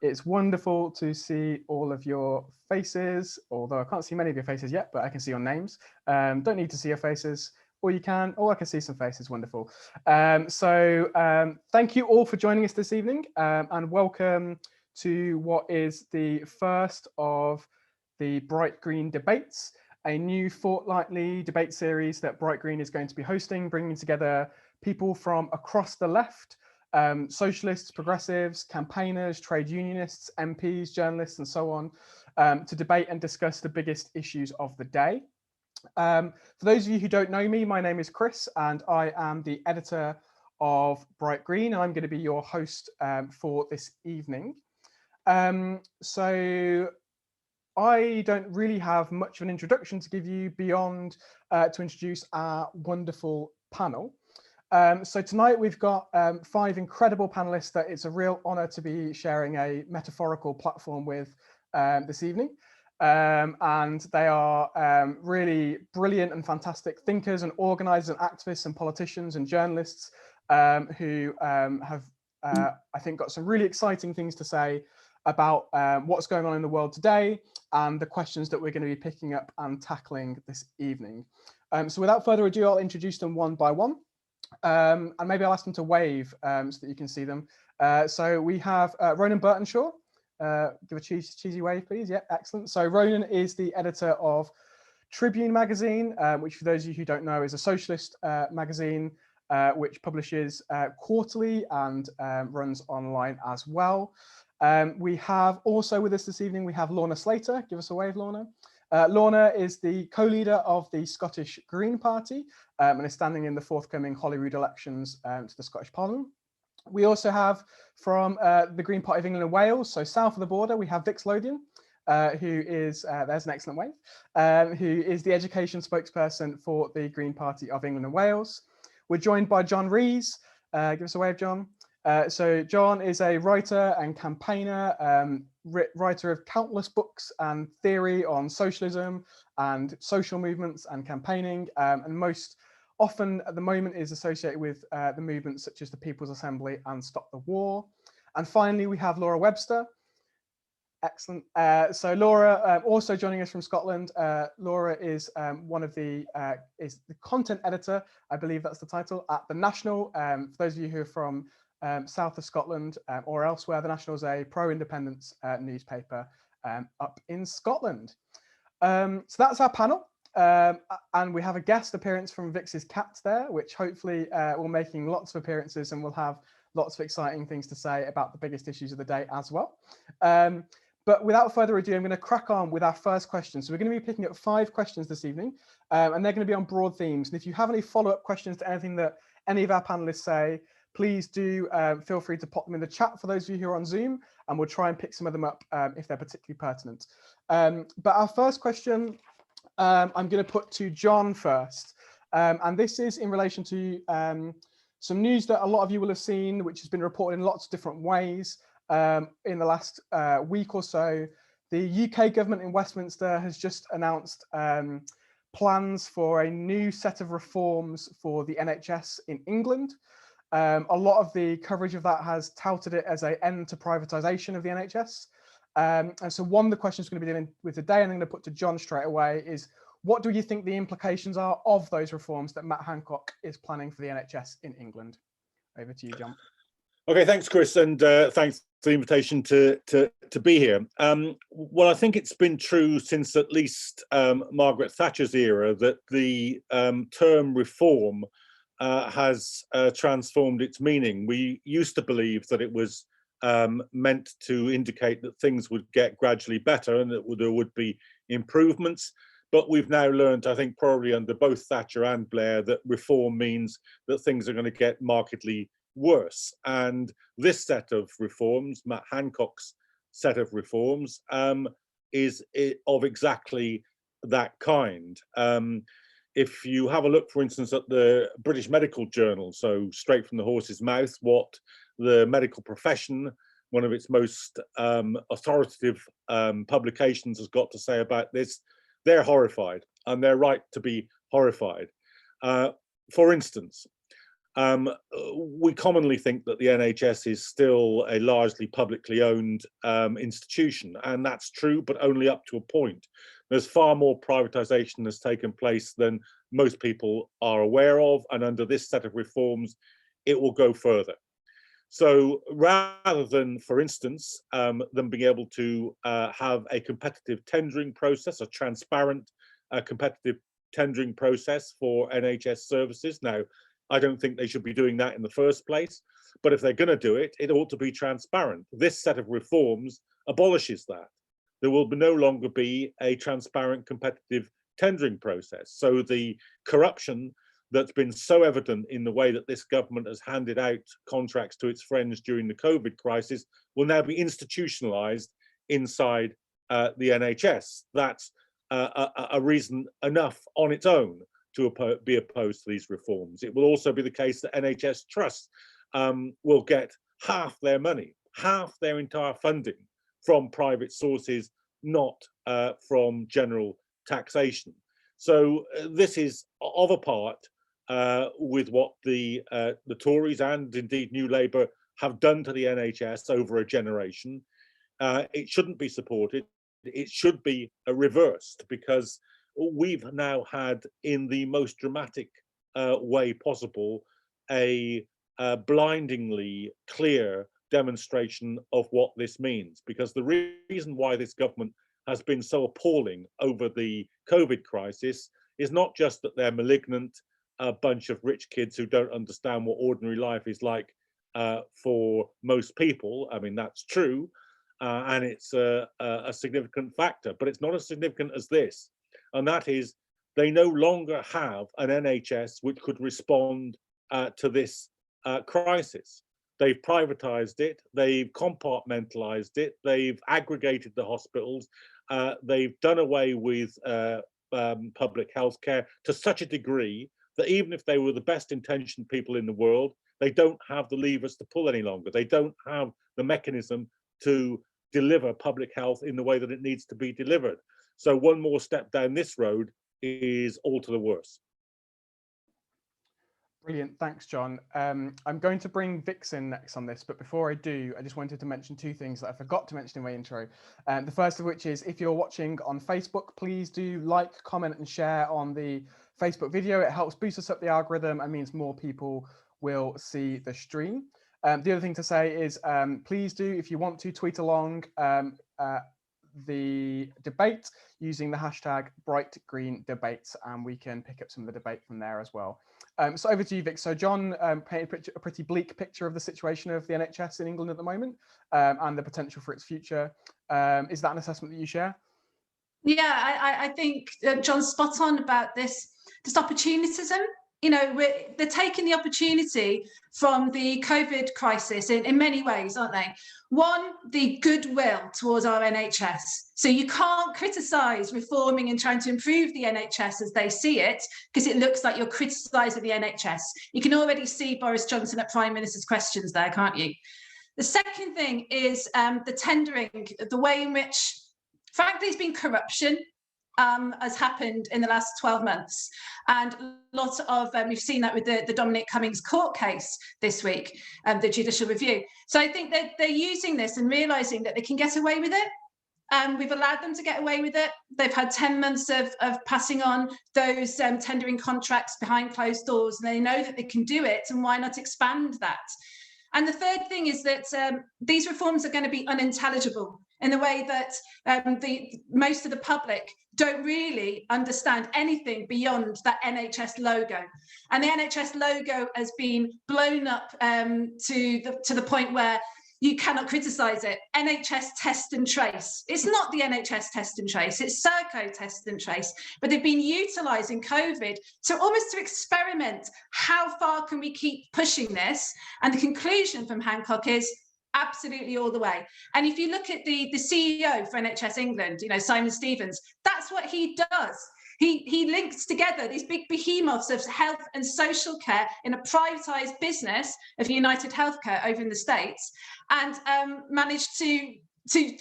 It's wonderful to see all of your faces, although I can't see many of your faces yet, but I can see your names. Don't need to see your faces, or you can. Oh, I can see some faces. Wonderful. Thank you all for joining us this evening, and welcome to what is the first of the Bright Green debates, a new fortnightly debate series that Bright Green is going to be hosting, bringing together people from across the left, socialists, progressives, campaigners, trade unionists, MPs, journalists, and so on, to debate and discuss the biggest issues of the day. For those of you who don't know me, my name is Chris, and I am the editor of Bright Green, and I'm going to be your host for this evening. So I don't really have much of an introduction to give you beyond to introduce our wonderful panel. So tonight we've got 5 incredible panelists that it's a real honor to be sharing a metaphorical platform with this evening. And they are really brilliant and fantastic thinkers and organizers and activists and politicians and journalists who have, I think, got some really exciting things to say about what's going on in the world today and the questions that we're going to be picking up and tackling this evening. So without further ado, I'll introduce them one by one. And maybe I'll ask them to wave so that you can see them. So we have Ronan Burtenshaw. Give a cheesy wave, please. Yeah, excellent. So Ronan is the editor of Tribune magazine, which for those of you who don't know is a socialist magazine, which publishes quarterly and runs online as well. We have also with us this evening, we have Lorna Slater. Give us a wave, Lorna. Lorna is the co-leader of the Scottish Green Party and is standing in the forthcoming Holyrood elections to the Scottish Parliament. We also have from the Green Party of England and Wales, so south of the border, we have Vix Lowthion, who is, there's an excellent wave, who is the education spokesperson for the Green Party of England and Wales. We're joined by John Rees. Give us a wave, John. So John is a writer and campaigner, writer of countless books and theory on socialism and social movements and campaigning, and most often at the moment is associated with the movements such as the People's Assembly and Stop the War. And finally, we have Laura Webster. Excellent. So Laura, also joining us from Scotland. Laura is one of the is the content editor, I believe that's the title, at the National. For those of you who are from south of Scotland or elsewhere, the National is a pro-independence newspaper up in Scotland. So that's our panel. And we have a guest appearance from Vix's Cats there, which hopefully will making lots of appearances and will have lots of exciting things to say about the biggest issues of the day as well. But without further ado, I'm going to crack on with our first question. So we're going to be picking up 5 questions this evening, and they're going to be on broad themes. And if you have any follow-up questions to anything that any of our panelists say, please do feel free to pop them in the chat for those of you who are on Zoom, and we'll try and pick some of them up if they're particularly pertinent. But our first question, I'm going to put to John first. And this is in relation to some news that a lot of you will have seen, which has been reported in lots of different ways in the last week or so. The UK government in Westminster has just announced plans for a new set of reforms for the NHS in England. A lot of the coverage of that has touted it as an end to privatisation of the NHS. And so one of the questions we're going to be dealing with today, and I'm going to put to John straight away, is what do you think the implications are of those reforms that Matt Hancock is planning for the NHS in England? Over to you, John. Okay, thanks, Chris, and thanks for the invitation to be here. Well, I think it's been true since at least Margaret Thatcher's era that the term reform has transformed its meaning. We used to believe that it was meant to indicate that things would get gradually better and that there would be improvements. But we've now learned, I think probably under both Thatcher and Blair, that reform means that things are going to get markedly worse. And this set of reforms, Matt Hancock's set of reforms, is of exactly that kind. If you have a look, for instance, at the British Medical Journal, so straight from the horse's mouth, what the medical profession, one of its most authoritative publications, has got to say about this, they're horrified, and they're right to be horrified. For instance, We commonly think that the NHS is still a largely publicly owned institution, and that's true, but only up to a point. There's far more privatisation that's taken place than most people are aware of, and under this set of reforms, it will go further. So rather than, for instance, them being able to have a competitive tendering process, a transparent competitive tendering process for NHS services. Now, I don't think they should be doing that in the first place, but if they're going to do it, it ought to be transparent. This set of reforms abolishes that. There will no longer be a transparent competitive tendering process. So the corruption that's been so evident in the way that this government has handed out contracts to its friends during the COVID crisis will now be institutionalized inside the NHS. That's a reason enough on its own to be opposed to these reforms. It will also be the case that NHS trusts will get half their money, half their entire funding from private sources, not from general taxation. So this is of a part with what the Tories and indeed New Labour have done to the NHS over a generation. It shouldn't be supported. It should be reversed, because we've now had, in the most dramatic way possible, a blindingly clear demonstration of what this means. Because the reason why this government has been so appalling over the COVID crisis is not just that they're malignant, a bunch of rich kids who don't understand what ordinary life is like for most people. I mean, that's true, and it's a significant factor, but it's not as significant as this. And that is, they no longer have an NHS which could respond to this crisis. They've privatized it, they've compartmentalized it, they've aggregated the hospitals, they've done away with public health care to such a degree that even if they were the best intentioned people in the world, they don't have the levers to pull any longer. They don't have the mechanism to deliver public health in the way that it needs to be delivered. So one more step down this road is all to the worse. Brilliant, thanks, John. I'm going to bring Vix in next on this, but before I do, I just wanted to mention two things that I forgot to mention in my intro. The first of which is, if you're watching on Facebook, please do like, comment and share on the Facebook video. It helps boost us up the algorithm and means more people will see the stream. The other thing to say is, please do, if you want to, tweet along the debate using the hashtag #BrightGreenDebates, and we can pick up some of the debate from there as well. So over to you, Vic. So John painted a pretty bleak picture of the situation of the NHS in England at the moment and the potential for its future. Is that an assessment that you share? Yeah, I think John's spot on about this opportunism. You know, they're taking the opportunity from the COVID crisis in many ways, aren't they? One, the goodwill towards our NHS. So you can't criticise reforming and trying to improve the NHS as they see it, because it looks like you're criticising the NHS. You can already see Boris Johnson at Prime Minister's questions there, can't you? The second thing is the tendering, the way in which, frankly, there's been corruption has happened in the last 12 months. And lots of, we've seen that with the Dominic Cummings court case this week, the judicial review. So I think that they're using this and realising that they can get away with it. We've allowed them to get away with it. They've had 10 months of passing on those tendering contracts behind closed doors, and they know that they can do it, and why not expand that? And the third thing is that these reforms are going to be unintelligible in the way that most of the public don't really understand anything beyond that NHS logo. And the NHS logo has been blown up to the point where you cannot criticise it. NHS test and trace. It's not the NHS test and trace, it's Serco test and trace. But they've been utilising COVID to experiment. How far can we keep pushing this? And the conclusion from Hancock is absolutely all the way. And if you look at the CEO for NHS England, you know, Simon Stevens, that's what he does. He links together these big behemoths of health and social care in a privatised business of United Healthcare over in the States, and managed to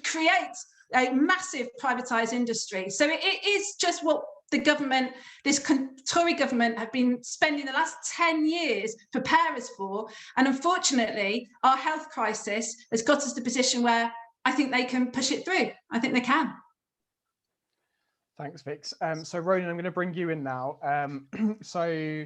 create a massive privatised industry. So it is just what the government, this Tory government, have been spending the last 10 years prepare us for. And unfortunately, our health crisis has got us to a position where I think they can push it through. I think they can. Thanks, Vix. So Ronan, I'm going to bring you in now. So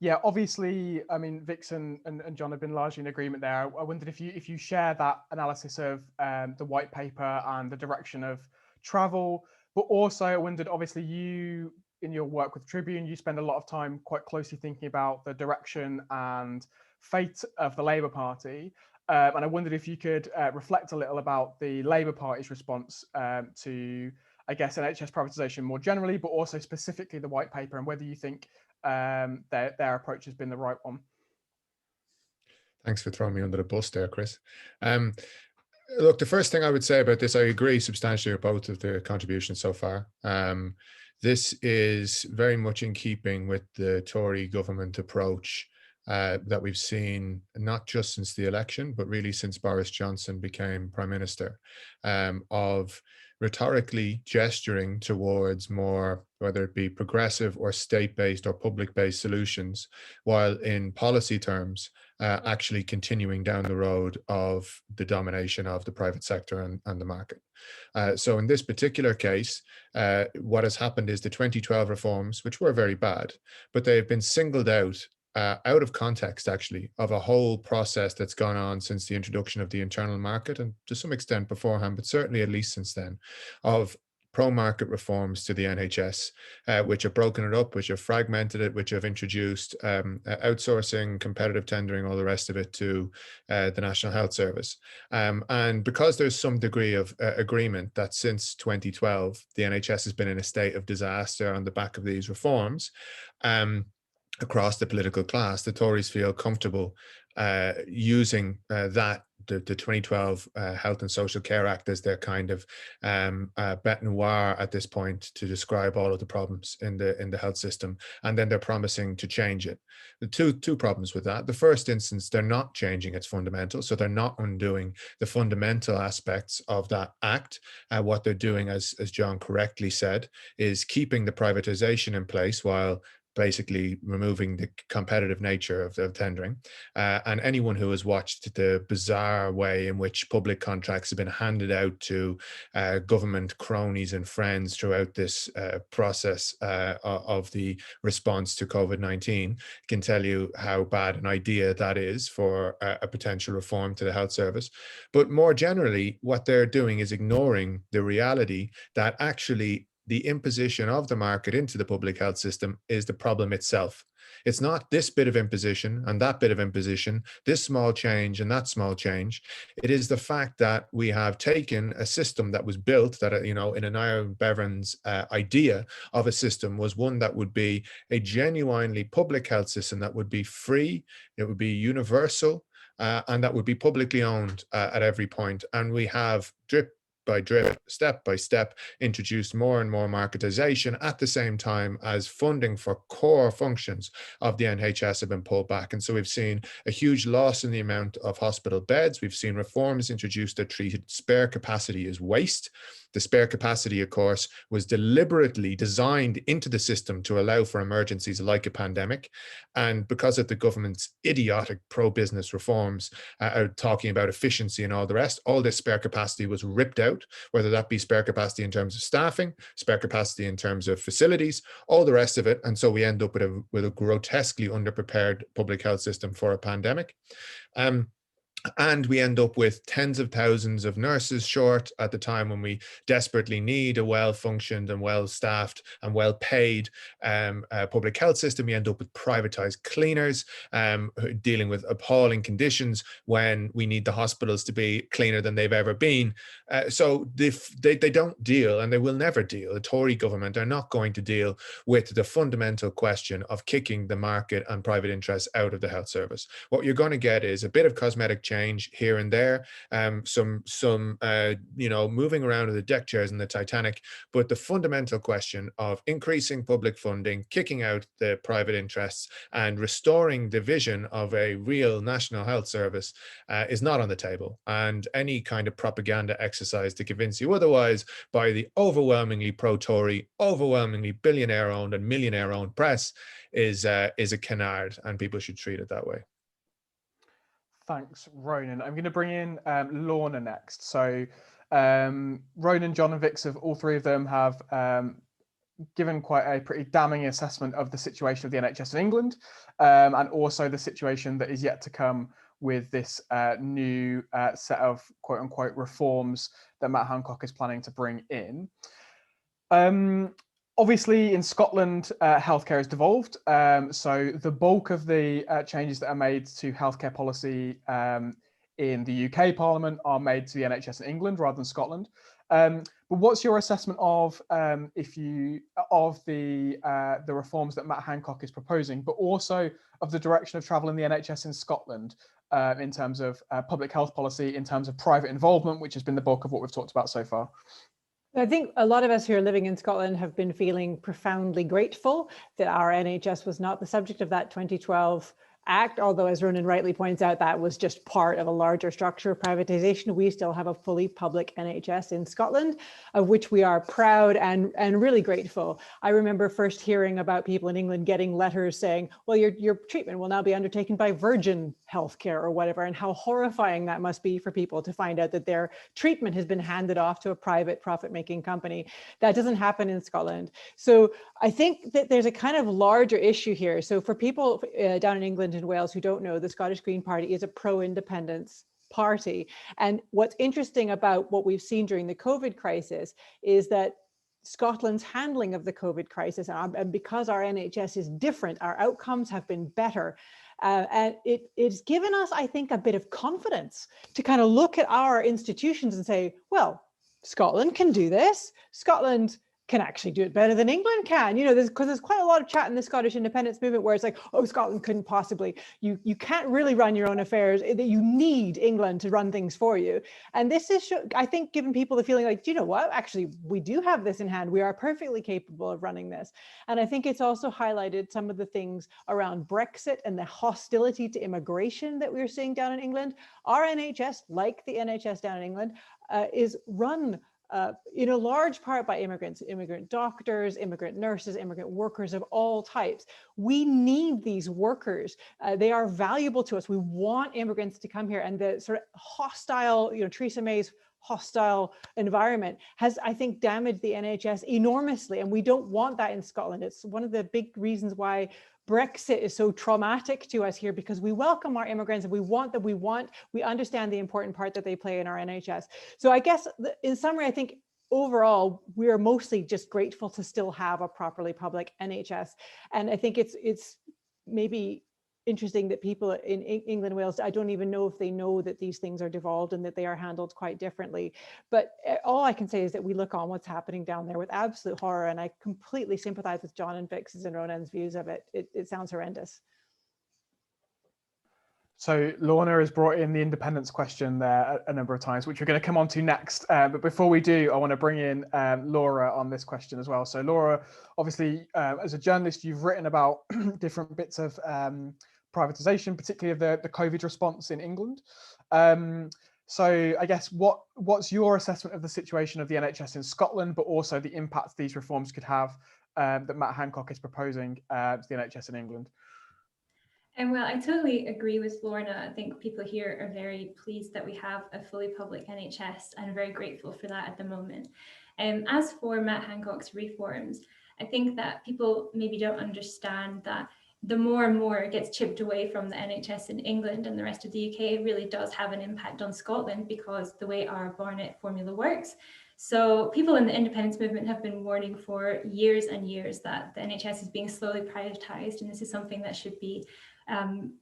yeah, obviously, I mean, Vix and John have been largely in agreement there. I wondered if you share that analysis of the white paper and the direction of travel, but also I wondered, obviously, you, in your work with Tribune, you spend a lot of time quite closely thinking about the direction and fate of the Labour Party. And I wondered if you could reflect a little about the Labour Party's response to, I guess, NHS privatisation more generally, but also specifically the white paper, and whether you think their approach has been the right one. Thanks for throwing me under the bus there, Chris. Look, the first thing I would say about this, I agree substantially with both of the contributions so far. This is very much in keeping with the Tory government approach that we've seen, not just since the election, but really since Boris Johnson became Prime Minister, of rhetorically gesturing towards more, whether it be progressive or state-based or public-based solutions, while in policy terms, actually continuing down the road of the domination of the private sector and the market. So in this particular case, what has happened is the 2012 reforms, which were very bad, but they have been singled out of context, actually, of a whole process that's gone on since the introduction of the internal market, and to some extent beforehand, but certainly at least since then, of pro-market reforms to the NHS, which have broken it up, which have fragmented it, which have introduced outsourcing, competitive tendering, all the rest of it to the National Health Service. And because there's some degree of agreement that since 2012, the NHS has been in a state of disaster on the back of these reforms, across the political class, the Tories feel comfortable using the 2012 Health and Social Care Act as their kind of bête noire at this point to describe all of the problems in the health system, and then they're promising to change it. The two problems with that: the first instance, they're not changing its fundamentals, so they're not undoing the fundamental aspects of that act. What they're doing, as John correctly said, is keeping the privatization in place while basically removing the competitive nature of tendering. And anyone who has watched the bizarre way in which public contracts have been handed out to government cronies and friends throughout this process of the response to COVID-19 can tell you how bad an idea that is for a potential reform to the health service. But more generally, what they're doing is ignoring the reality that actually the imposition of the market into the public health system is the problem itself. It's not this bit of imposition and that bit of imposition, this small change and that small change. It is the fact that we have taken a system that was built that, in an Aaron Bevan's idea of a system was one that would be a genuinely public health system that would be free, it would be universal, and that would be publicly owned at every point. And we have drip by drip, step by step, introduced more and more marketization at the same time as funding for core functions of the NHS have been pulled back. And so we've seen a huge loss in the amount of hospital beds. We've seen reforms introduced that treated spare capacity as waste. The spare capacity, of course, was deliberately designed into the system to allow for emergencies like a pandemic. And because of the government's idiotic pro-business reforms, talking about efficiency and all the rest, all this spare capacity was ripped out, whether that be spare capacity in terms of staffing, spare capacity in terms of facilities, all the rest of it. And so we end up with a grotesquely underprepared public health system for a pandemic. And we end up with tens of thousands of nurses short at the time when we desperately need a well-functioned and well-staffed and well-paid public health system. We end up with privatized cleaners dealing with appalling conditions when we need the hospitals to be cleaner than they've ever been. So they don't deal, and they will never deal. The Tory government are not going to deal with the fundamental question of kicking the market and private interests out of the health service. What you're going to get is a bit of cosmetic change here and there, some moving around of the deck chairs in the Titanic, but the fundamental question of increasing public funding, kicking out the private interests, and restoring the vision of a real national health service is not on the table. And any kind of propaganda exercise to convince you otherwise by the overwhelmingly pro-Tory, overwhelmingly billionaire-owned and millionaire-owned press is a canard, and people should treat it that way. Thanks, Ronan. I'm going to bring in Lorna next. So Ronan, John and Vix, all three of them have given quite a pretty damning assessment of the situation of the NHS in England, and also the situation that is yet to come with this new set of quote unquote reforms that Matt Hancock is planning to bring in. Obviously, in Scotland, healthcare has devolved. So the bulk of the changes that are made to healthcare policy in the UK Parliament are made to the NHS in England rather than Scotland. But what's your assessment of the reforms that Matt Hancock is proposing, but also of the direction of travel in the NHS in Scotland in terms of public health policy, in terms of private involvement, which has been the bulk of what we've talked about so far? I think a lot of us who are living in Scotland have been feeling profoundly grateful that our NHS was not the subject of that 2012 Act, although as Ronan rightly points out, that was just part of a larger structure of privatisation. We still have a fully public NHS in Scotland, of which we are proud and really grateful. I remember first hearing about people in England getting letters saying, well, your treatment will now be undertaken by Virgin Healthcare or whatever, and how horrifying that must be for people to find out that their treatment has been handed off to a private profit-making company. That doesn't happen in Scotland. So I think that there's a kind of larger issue here. So for people down in England and Wales who don't know, the Scottish Green Party is a pro-independence party. And what's interesting about what we've seen during the COVID crisis is that Scotland's handling of the COVID crisis, and because our NHS is different, our outcomes have been better. And it's given us, I think, a bit of confidence to kind of look at our institutions and say, well, Scotland can do this. Scotland can actually do it better than England can. You know, because there's quite a lot of chat in the Scottish independence movement where it's like, oh, Scotland couldn't possibly, you can't really run your own affairs, that you need England to run things for you. And this is, I think, giving people the feeling like, do you know what, actually, we do have this in hand. We are perfectly capable of running this. And I think it's also highlighted some of the things around Brexit and the hostility to immigration that we're seeing down in England. Our NHS, like the NHS down in England, is run in a large part by immigrants, immigrant doctors, immigrant nurses, immigrant workers of all types. We need these workers. They are valuable to us. We want immigrants to come here, and the sort of hostile, Theresa May's hostile environment has, I think, damaged the NHS enormously, and we don't want that in Scotland. It's one of the big reasons why Brexit is so traumatic to us here, because we welcome our immigrants and we understand the important part that they play in our NHS. So I guess in summary, I think overall, we are mostly just grateful to still have a properly public NHS. And I think it's maybe interesting that people in England and Wales, I don't even know if they know that these things are devolved and that they are handled quite differently. But all I can say is that we look on what's happening down there with absolute horror, and I completely sympathize with John and Vix's and Ronan's views of it. It sounds horrendous. So Lorna has brought in the independence question there a number of times, which we're going to come on to next. But before we do, I want to bring in Laura on this question as well. So Laura, obviously, as a journalist, you've written about different bits of privatisation, particularly of the COVID response in England. So I guess what's your assessment of the situation of the NHS in Scotland, but also the impact these reforms could have that Matt Hancock is proposing to the NHS in England? Well, I totally agree with Lorna. I think people here are very pleased that we have a fully public NHS and very grateful for that at the moment. As for Matt Hancock's reforms, I think that people maybe don't understand that the more and more it gets chipped away from the NHS in England and the rest of the UK, it really does have an impact on Scotland because the way our Barnett formula works. So people in the independence movement have been warning for years and years that the NHS is being slowly privatised, and this is something that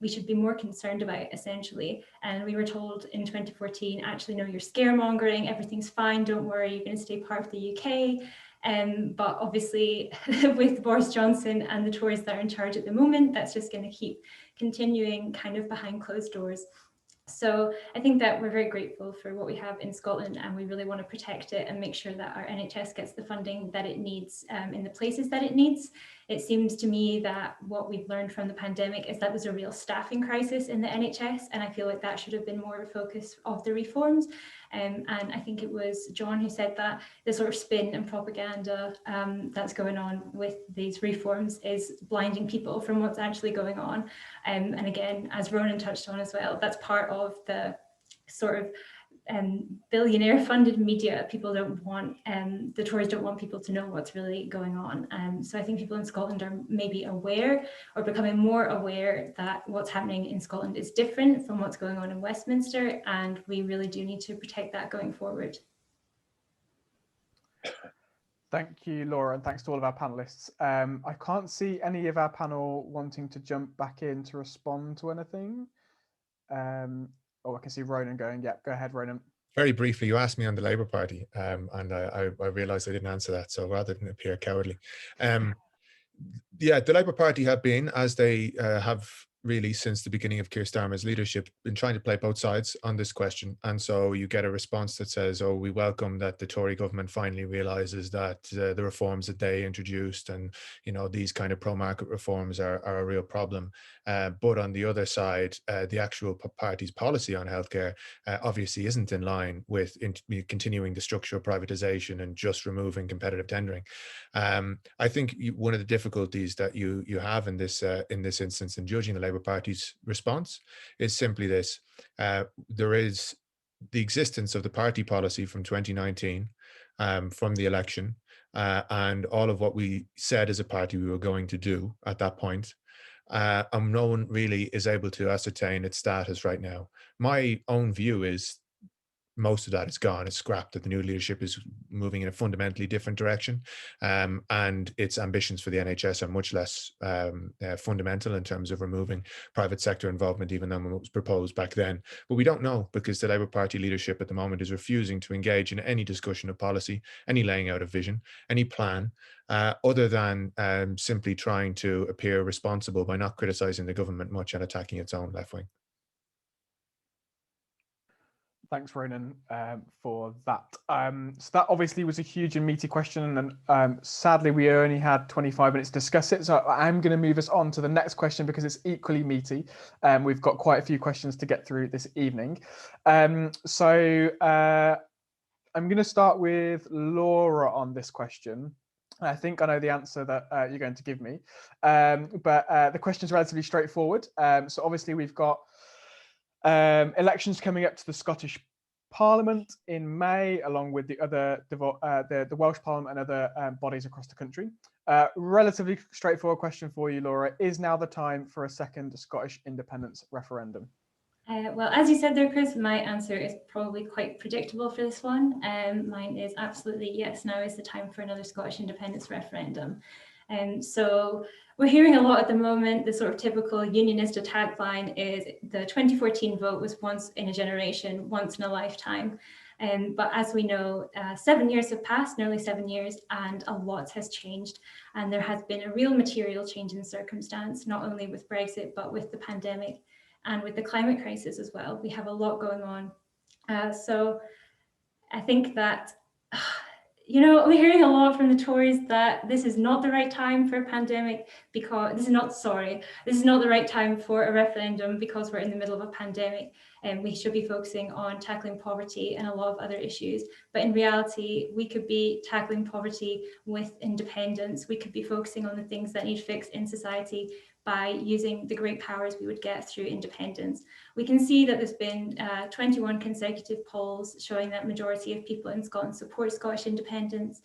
we should be more concerned about, essentially. And we were told in 2014, actually, no, you're scaremongering, everything's fine, don't worry, you're going to stay part of the UK. But obviously, with Boris Johnson and the Tories that are in charge at the moment, that's just going to keep continuing kind of behind closed doors. So I think that we're very grateful for what we have in Scotland, and we really want to protect it and make sure that our NHS gets the funding that it needs in the places that it needs. It seems to me that what we've learned from the pandemic is that there's a real staffing crisis in the NHS, and I feel like that should have been more of a focus of the reforms. And I think it was John who said that the sort of spin and propaganda that's going on with these reforms is blinding people from what's actually going on. And again, as Ronan touched on as well, that's part of the sort of billionaire funded media. People don't want, the Tories don't want people to know what's really going on. So I think people in Scotland are maybe aware or becoming more aware that what's happening in Scotland is different from what's going on in Westminster, and we really do need to protect that going forward. Thank you, Laura, and thanks to all of our panelists. I can't see any of our panel wanting to jump back in to respond to anything. Oh, I can see Ronan going. Yeah, go ahead, Ronan. Very briefly, you asked me on the Labour Party, and I realised I didn't answer that, so rather than appear cowardly. Yeah, the Labour Party have been, as they have really since the beginning of Keir Starmer's leadership, been trying to play both sides on this question. And so you get a response that says, oh, we welcome that the Tory government finally realises that the reforms that they introduced and, you know, these kind of pro-market reforms are a real problem. But on the other side, the actual party's policy on healthcare obviously isn't in line with continuing the structural privatisation and just removing competitive tendering. I think one of the difficulties that you have in this instance in judging the Labour Party's response is simply this: there is the existence of the party policy from 2019, from the election, and all of what we said as a party we were going to do at that point. And no one really is able to ascertain its status right now. My own view is most of that is gone, it's scrapped, that the new leadership is moving in a fundamentally different direction, and its ambitions for the NHS are much less fundamental in terms of removing private sector involvement, even than what was proposed back then. But we don't know, because the Labour Party leadership at the moment is refusing to engage in any discussion of policy, any laying out of vision, any plan, other than simply trying to appear responsible by not criticising the government much and attacking its own left wing. Thanks, Ronan, for that. So that obviously was a huge and meaty question, and sadly we only had 25 minutes to discuss it. So I'm going to move us on to the next question because it's equally meaty. We've got quite a few questions to get through this evening. So I'm going to start with Laura on this question. I think I know the answer that you're going to give me, but the question is relatively straightforward. So obviously we've got elections coming up to the Scottish Parliament in May, along with the other the Welsh Parliament and other bodies across the country. Relatively straightforward question for you, Laura. Is now the time for a second Scottish independence referendum? Well, as you said there, Chris, my answer is probably quite predictable for this one. Mine is absolutely yes, now is the time for another Scottish independence referendum. So we're hearing a lot at the moment. The sort of typical unionist attack line is the 2014 vote was once in a generation, once in a lifetime. But as we know, 7 years have passed, nearly 7 years, and a lot has changed. And there has been a real material change in circumstance, not only with Brexit, but with the pandemic and with the climate crisis as well. We have a lot going on. So I think that, you know, we're hearing a lot from the Tories that this is not the right time for a pandemic because this is not the right time for a referendum because we're in the middle of a pandemic and we should be focusing on tackling poverty and a lot of other issues. But in reality, we could be tackling poverty with independence. We could be focusing on the things that need fixed in society by using the great powers we would get through independence. We can see that there's been 21 consecutive polls showing that majority of people in Scotland support Scottish independence.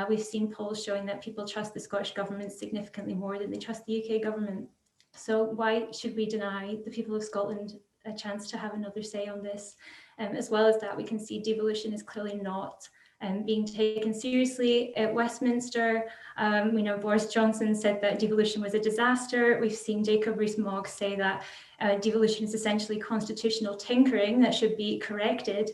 We've seen polls showing that people trust the Scottish government significantly more than they trust the UK government. So why should we deny the people of Scotland a chance to have another say on this? As well as that, we can see devolution is clearly not being taken seriously at Westminster. We know Boris Johnson said that devolution was a disaster. We've seen Jacob Rees-Mogg say that devolution is essentially constitutional tinkering that should be corrected.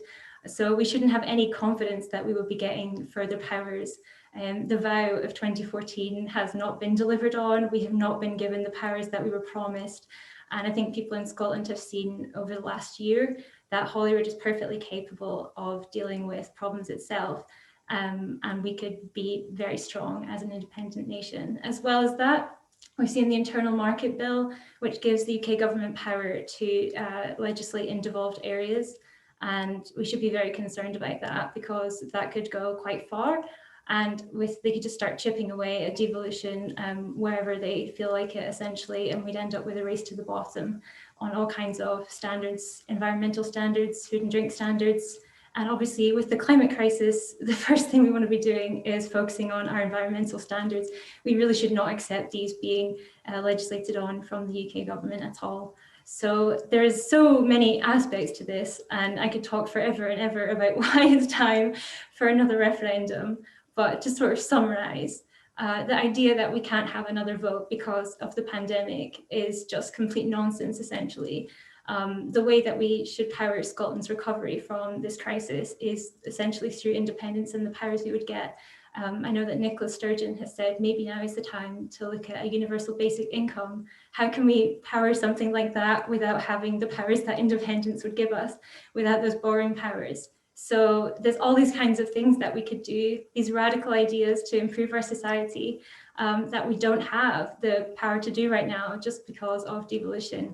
So we shouldn't have any confidence that we will be getting further powers. The vow of 2014 has not been delivered on. We have not been given the powers that we were promised. And I think people in Scotland have seen over the last year that Holyrood is perfectly capable of dealing with problems itself. And we could be very strong as an independent nation. As well as that, we've seen the Internal Market Bill, which gives the UK government power to legislate in devolved areas. And we should be very concerned about that, because that could go quite far. And they could just start chipping away at devolution wherever they feel like it, essentially, and we'd end up with a race to the bottom on all kinds of standards, environmental standards, food and drink standards. And obviously with the climate crisis, the first thing we want to be doing is focusing on our environmental standards. We really should not accept these being legislated on from the UK government at all. So there's so many aspects to this, and I could talk forever and ever about why it's time for another referendum. But to sort of summarize, the idea that we can't have another vote because of the pandemic is just complete nonsense, essentially. The way that we should power Scotland's recovery from this crisis is essentially through independence and the powers we would get. I know that Nicola Sturgeon has said maybe now is the time to look at a universal basic income. How can we power something like that without having the powers that independence would give us, without those borrowing powers? So there's all these kinds of things that we could do, these radical ideas to improve our society that we don't have the power to do right now just because of devolution.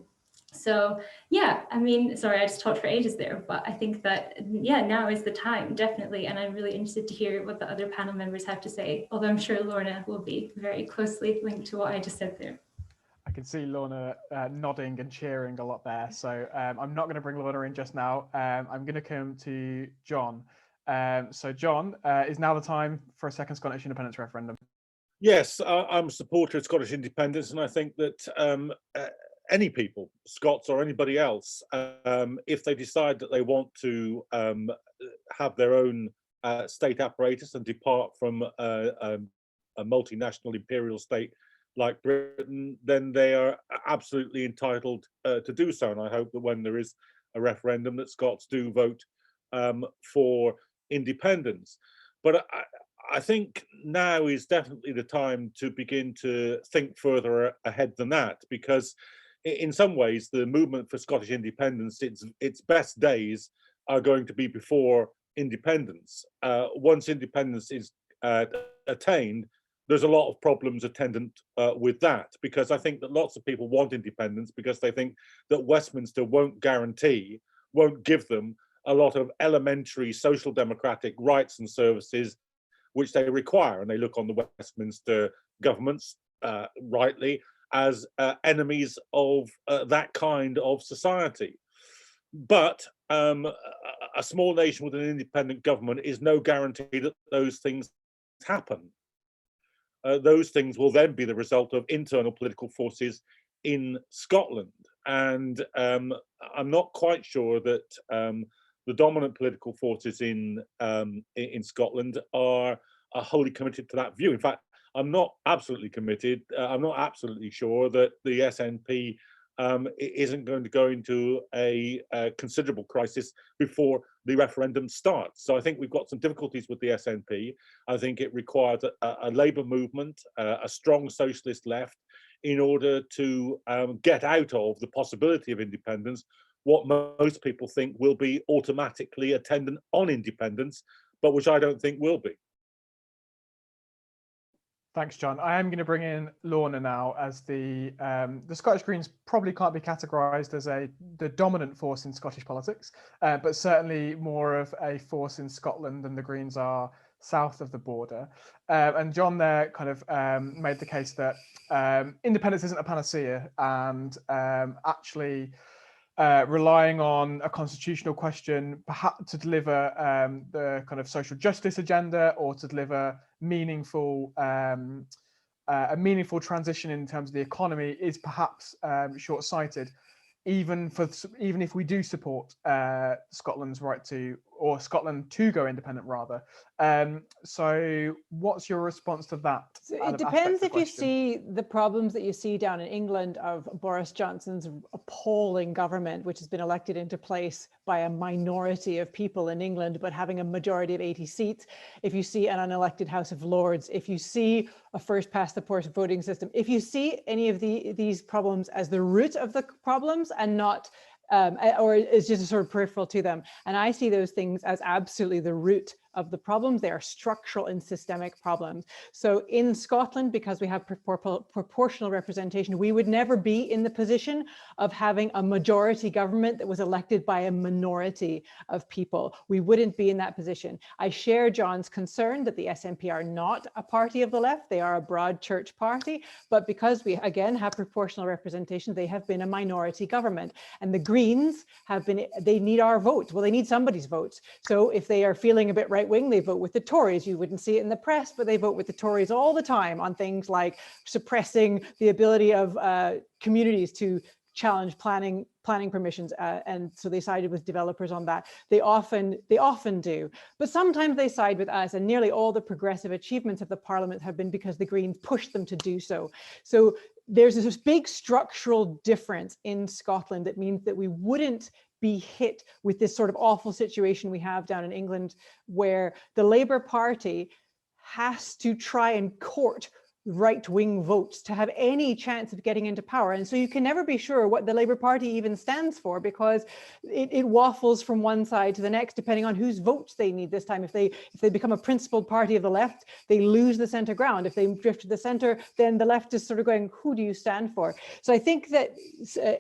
So yeah, I mean, sorry, I just talked for ages there, but I think that, yeah, now is the time, definitely. And I'm really interested to hear what the other panel members have to say, although I'm sure Lorna will be very closely linked to what I just said there. I can see Lorna nodding and cheering a lot there. So I'm not going to bring Lorna in just now. I'm going to come to John. So John, is now the time for a second Scottish independence referendum? Yes, I'm a supporter of Scottish independence, and I think that any people, Scots or anybody else, if they decide that they want to have their own state apparatus and depart from a multinational imperial state like Britain, then they are absolutely entitled to do so. And I hope that when there is a referendum, that Scots do vote for independence. But I think now is definitely the time to begin to think further ahead than that, because in some ways the movement for Scottish independence, its best days are going to be before independence. Once independence is attained, there's a lot of problems attendant with that, because I think that lots of people want independence because they think that Westminster won't give them a lot of elementary social democratic rights and services which they require. And they look on the Westminster governments, rightly, as enemies of that kind of society. But a small nation with an independent government is no guarantee that those things happen. Those things will then be the result of internal political forces in Scotland. And I'm not quite sure that the dominant political forces in Scotland are wholly committed to that view. In fact, I'm not absolutely committed. I'm not absolutely sure that the SNP isn't going to go into a considerable crisis before the referendum starts. So I think we've got some difficulties with the SNP. I think it requires a Labour movement, a strong socialist left, in order to get out of the possibility of independence, what most people think will be automatically attendant on independence, but which I don't think will be. Thanks, John. I am going to bring in Lorna now, as the Scottish Greens probably can't be categorised as the dominant force in Scottish politics, but certainly more of a force in Scotland than the Greens are south of the border. And John there kind of made the case that independence isn't a panacea, and actually relying on a constitutional question perhaps to deliver the kind of social justice agenda, or to deliver a meaningful transition in terms of the economy, is perhaps short-sighted, even if we do support Scotland's right to or Scotland to go independent rather. So what's your response to that? So it depends if you see the problems that you see down in England of Boris Johnson's appalling government, which has been elected into place by a minority of people in England, but having a majority of 80 seats. If you see an unelected House of Lords, if you see a first past the post voting system, if you see any of these problems as the root of the problems and not or is just a sort of peripheral to them. And I see those things as absolutely the root of the problems. They are structural and systemic problems. So in Scotland, because we have proportional representation, we would never be in the position of having a majority government that was elected by a minority of people. We wouldn't be in that position. I share John's concern that the SNP are not a party of the left. They are a broad church party, but because we again have proportional representation, they have been a minority government. And the Greens have been, they need our vote. Well, they need somebody's votes. So if they are feeling a bit right-wing, they vote with the Tories. You wouldn't see it in the press, but they vote with the Tories all the time on things like suppressing the ability of communities to challenge planning permissions, and so they sided with developers on that. They often do, but sometimes they side with us, and nearly all the progressive achievements of the Parliament have been because the Greens pushed them to do so. So there's this big structural difference in Scotland that means that we wouldn't be hit with this sort of awful situation we have down in England, where the Labour Party has to try and court right-wing votes to have any chance of getting into power. And so you can never be sure what the Labour Party even stands for, because it waffles from one side to the next, depending on whose votes they need this time. If they become a principled party of the left, they lose the centre ground. If they drift to the centre, then the left is sort of going, who do you stand for? So I think that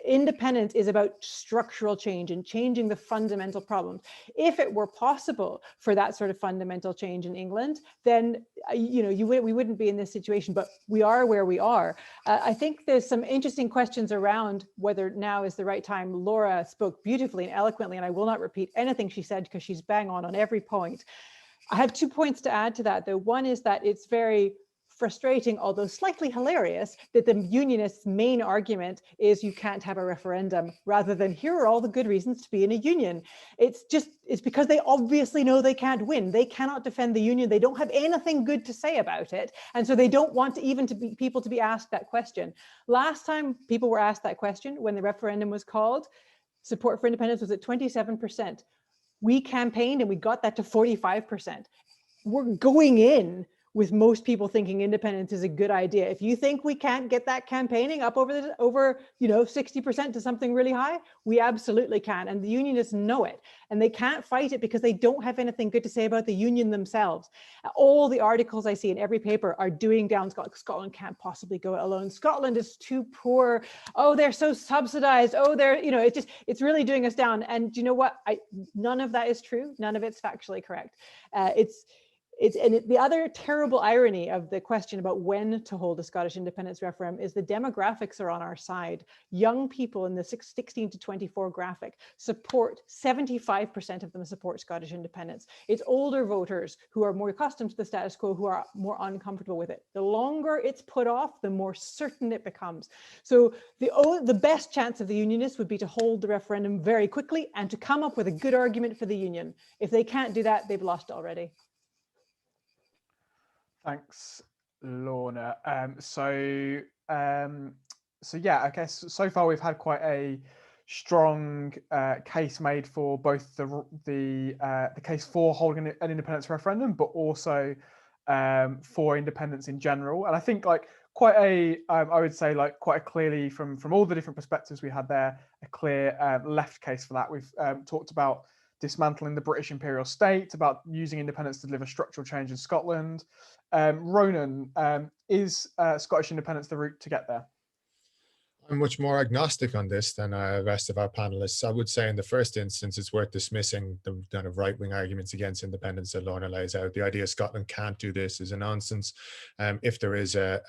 independence is about structural change and changing the fundamental problems. If it were possible for that sort of fundamental change in England, then we wouldn't be in this situation. But we are where we are. I think there's some interesting questions around whether now is the right time. Laura spoke beautifully and eloquently, and I will not repeat anything she said because she's bang on every point. I have 2 points to add to that, though. One is that it's very frustrating, although slightly hilarious, that the unionists' main argument is you can't have a referendum, rather than here are all the good reasons to be in a union. It's because they obviously know they can't win. They cannot defend the union. They don't have anything good to say about it. And so they don't want people to be asked that question. Last time people were asked that question, when the referendum was called, support for independence was at 27%. We campaigned and we got that to 45%. We're going in with most people thinking independence is a good idea. If you think we can't get that campaigning up over 60% to something really high, we absolutely can. And the unionists know it. And they can't fight it because they don't have anything good to say about the union themselves. All the articles I see in every paper are doing down Scotland. Scotland can't possibly go it alone. Scotland is too poor. Oh, they're so subsidized. Oh, it's really doing us down. And you know what? None of that is true. None of it's factually correct. The other terrible irony of the question about when to hold a Scottish independence referendum is the demographics are on our side. Young people in the 16 to 24 graphic support, 75% of them support Scottish independence. It's older voters who are more accustomed to the status quo who are more uncomfortable with it. The longer it's put off, the more certain it becomes. So the best chance of the unionists would be to hold the referendum very quickly and to come up with a good argument for the union. If they can't do that, they've lost already. Thanks, Lorna. So yeah, I guess so far we've had quite a strong case made for both the case for holding an independence referendum, but also for independence in general. And I think I would say quite a clearly from all the different perspectives we had there, a clear left case for that. We've talked about dismantling the British imperial state, about using independence to deliver structural change in Scotland. Ronan, is Scottish independence the route to get there? I'm much more agnostic on this than the rest of our panelists. I would say in the first instance, it's worth dismissing the kind of right-wing arguments against independence that Lorna lays out. The idea Scotland can't do this is a nonsense. If there is a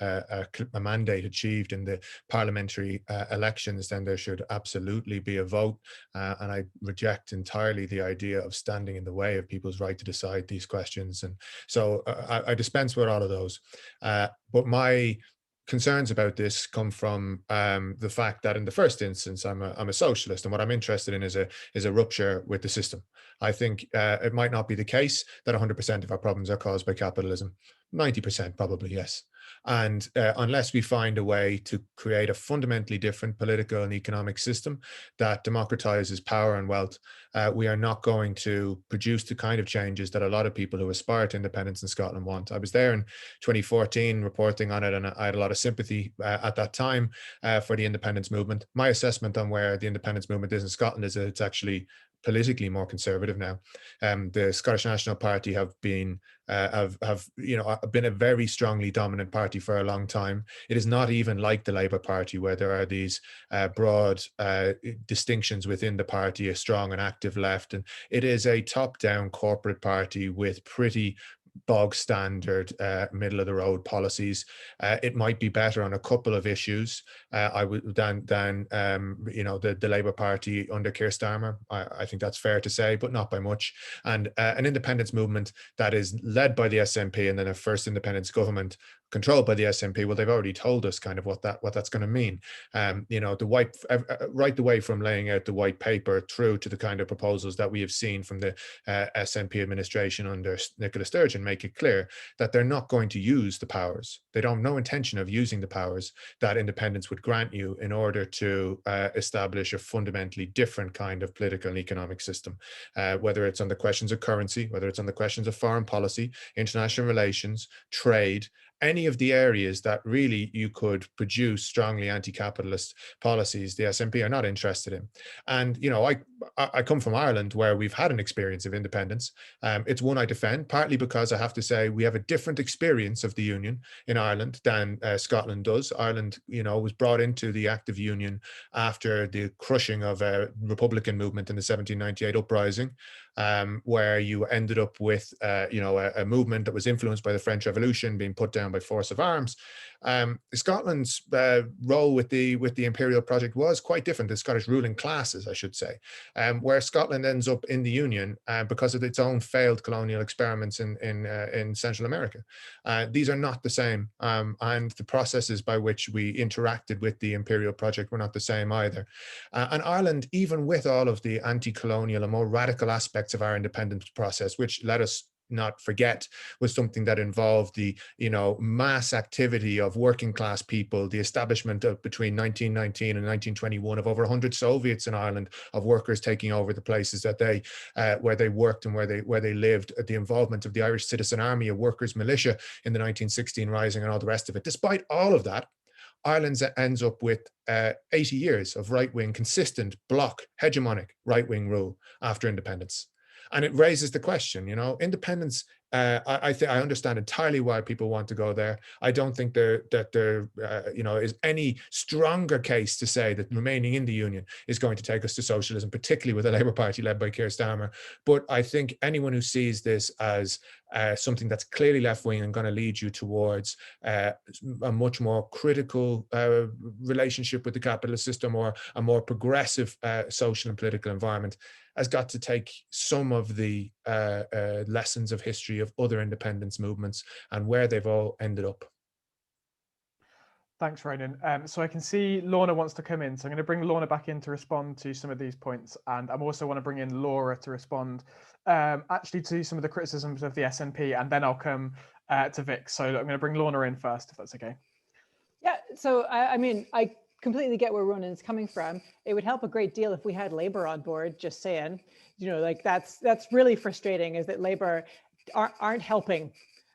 mandate achieved in the parliamentary elections, then there should absolutely be a vote. And I reject entirely the idea of standing in the way of people's right to decide these questions. And so I dispense with all of those. But my concerns about this come from the fact that in the first instance, I'm a socialist, and what I'm interested in is a rupture with the system. I think it might not be the case that 100% of our problems are caused by capitalism. 90% probably, yes. And unless we find a way to create a fundamentally different political and economic system that democratizes power and wealth, we are not going to produce the kind of changes that a lot of people who aspire to independence in Scotland want. I was there in 2014 reporting on it, and I had a lot of sympathy at that time for the independence movement. My assessment on where the independence movement is in Scotland is that it's actually politically more conservative now. The Scottish National Party have been been a very strongly dominant party for a long time. It is not even like the Labour Party, where there are these broad distinctions within the party, a strong and active left, and it is a top-down corporate party with pretty bog standard middle of the road policies. It might be better on a couple of issues than the Labour Party under Keir Starmer. I think that's fair to say, but not by much. And an independence movement that is led by the SNP and then a first independence government controlled by the SNP, well, they've already told us kind of what that's going to mean. Right the way from laying out the white paper through to the kind of proposals that we have seen from the SNP administration under Nicola Sturgeon make it clear that they're not going to use the powers. They don't have no intention of using the powers that independence would grant you in order to establish a fundamentally different kind of political and economic system, whether it's on the questions of currency, whether it's on the questions of foreign policy, international relations, trade, any of the areas that really you could produce strongly anti-capitalist policies, the SNP are not interested in. And, I come from Ireland, where we've had an experience of independence. It's one I defend, partly because I have to say we have a different experience of the union in Ireland than Scotland does. Ireland, was brought into the active union after the crushing of a Republican movement in the 1798 uprising, where you ended up with, a movement that was influenced by the French Revolution being put down by force of arms. Scotland's role with the imperial project was quite different. The Scottish ruling classes, I should say, where Scotland ends up in the Union because of its own failed colonial experiments in Central America. These are not the same, and the processes by which we interacted with the imperial project were not the same either. And Ireland, even with all of the anti-colonial and more radical aspects of our independence process, which let us not forget was something that involved the mass activity of working class people, the establishment of between 1919 and 1921 of over 100 Soviets in Ireland, of workers taking over the places that they where they worked and where they lived, the involvement of the Irish Citizen Army, a workers' militia in the 1916 Rising, and all the rest of it. Despite all of that, Ireland ends up with 80 years of right-wing, consistent, bloc, hegemonic right-wing rule after independence. And it raises the question, independence. I understand entirely why people want to go there. I don't think there is any stronger case to say that remaining in the union is going to take us to socialism, particularly with a Labour Party led by Keir Starmer. But I think anyone who sees this as something that's clearly left-wing and going to lead you towards a much more critical relationship with the capitalist system, or a more progressive social and political environment, has got to take some of the lessons of history of other independence movements and where they've all ended up. Thanks, Ronan. So I can see Lorna wants to come in. So I'm going to bring Lorna back in to respond to some of these points. And I also want to bring in Laura to respond actually to some of the criticisms of the SNP, and then I'll come to Vix. So I'm going to bring Lorna in first, if that's okay. Yeah, so I completely get where Ronan's coming from. It would help a great deal if we had Labour on board, just saying, that's really frustrating, is that Labour aren't helping,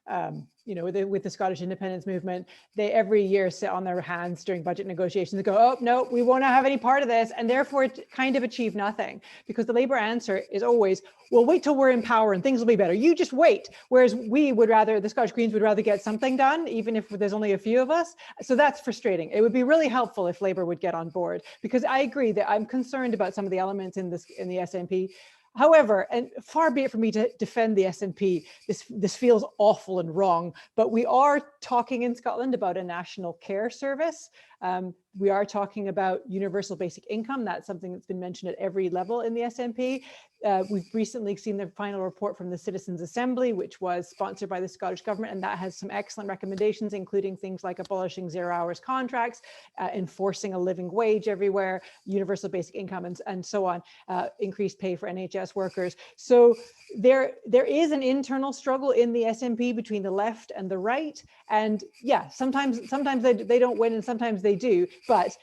with the Scottish independence movement. They every year sit on their hands during budget negotiations and go, oh, no, we won't have any part of this, and therefore kind of achieve nothing, because the Labour answer is always, well, wait till we're in power and things will be better. You just wait. Whereas the Scottish Greens would rather get something done, even if there's only a few of us. So that's frustrating. It would be really helpful if Labour would get on board, because I agree that I'm concerned about some of the elements in the SNP. However, and far be it from me to defend the SNP, this feels awful and wrong, but we are talking in Scotland about a national care service. We are talking about universal basic income. That's something that's been mentioned at every level in the SNP. We've recently seen the final report from the Citizens' Assembly, which was sponsored by the Scottish Government, and that has some excellent recommendations, including things like abolishing 0 hours contracts, enforcing a living wage everywhere, universal basic income, and so on, increased pay for NHS workers. So there is an internal struggle in the SNP between the left and the right. And yeah, sometimes they don't win and sometimes they do, but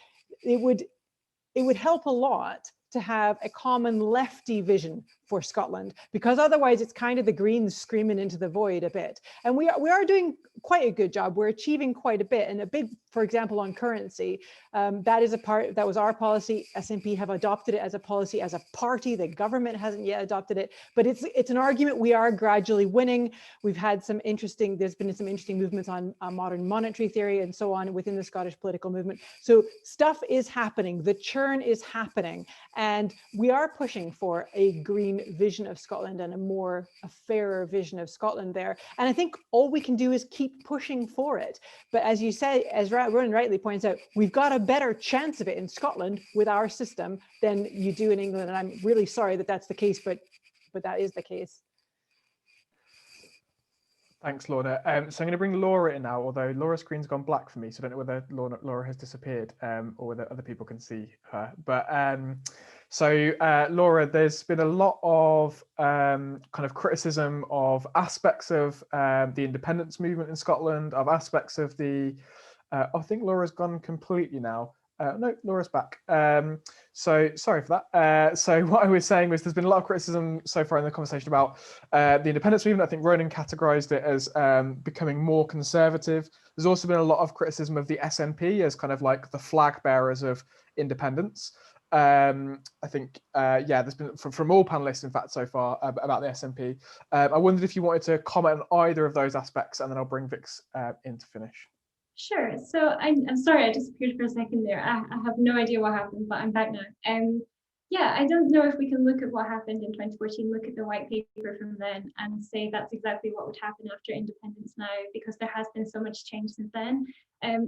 it would help a lot to have a common lefty vision for Scotland, because otherwise it's kind of the Greens screaming into the void a bit. And we are doing quite a good job. We're achieving quite a bit. And a big, for example, on currency, that was our policy. SNP have adopted it as a policy as a party. The government hasn't yet adopted it, but it's an argument we are gradually winning. We've had there's been some interesting movements on modern monetary theory and so on within the Scottish political movement. So stuff is happening. The churn is happening. And we are pushing for a green vision of Scotland and a fairer vision of Scotland there. And I think all we can do is keep pushing for it. But as you say, as Ronan rightly points out, we've got a better chance of it in Scotland with our system than you do in England. And I'm really sorry that that's the case, but that is the case. Thanks, Lorna. So I'm going to bring Laura in now, although Laura's screen's gone black for me, so I don't know whether Laura has disappeared or whether other people can see her. But Laura, there's been a lot of kind of criticism of aspects of the independence movement in Scotland, of aspects of the, I think Laura's gone completely now. No, Laura's back. So sorry for that. So what I was saying was there's been a lot of criticism so far in the conversation about the independence movement. I think Ronan categorized it as becoming more conservative. There's also been a lot of criticism of the SNP as kind of like the flag bearers of independence. I think, there's been from all panelists, in fact, so far about the SNP. I wondered if you wanted to comment on either of those aspects, and then I'll bring Vix in to finish. Sure. So I'm sorry, I disappeared for a second there. I have no idea what happened, but I'm back now. Yeah, I don't know if we can look at what happened in 2014, look at the white paper from then and say that's exactly what would happen after independence now, because there has been so much change since then.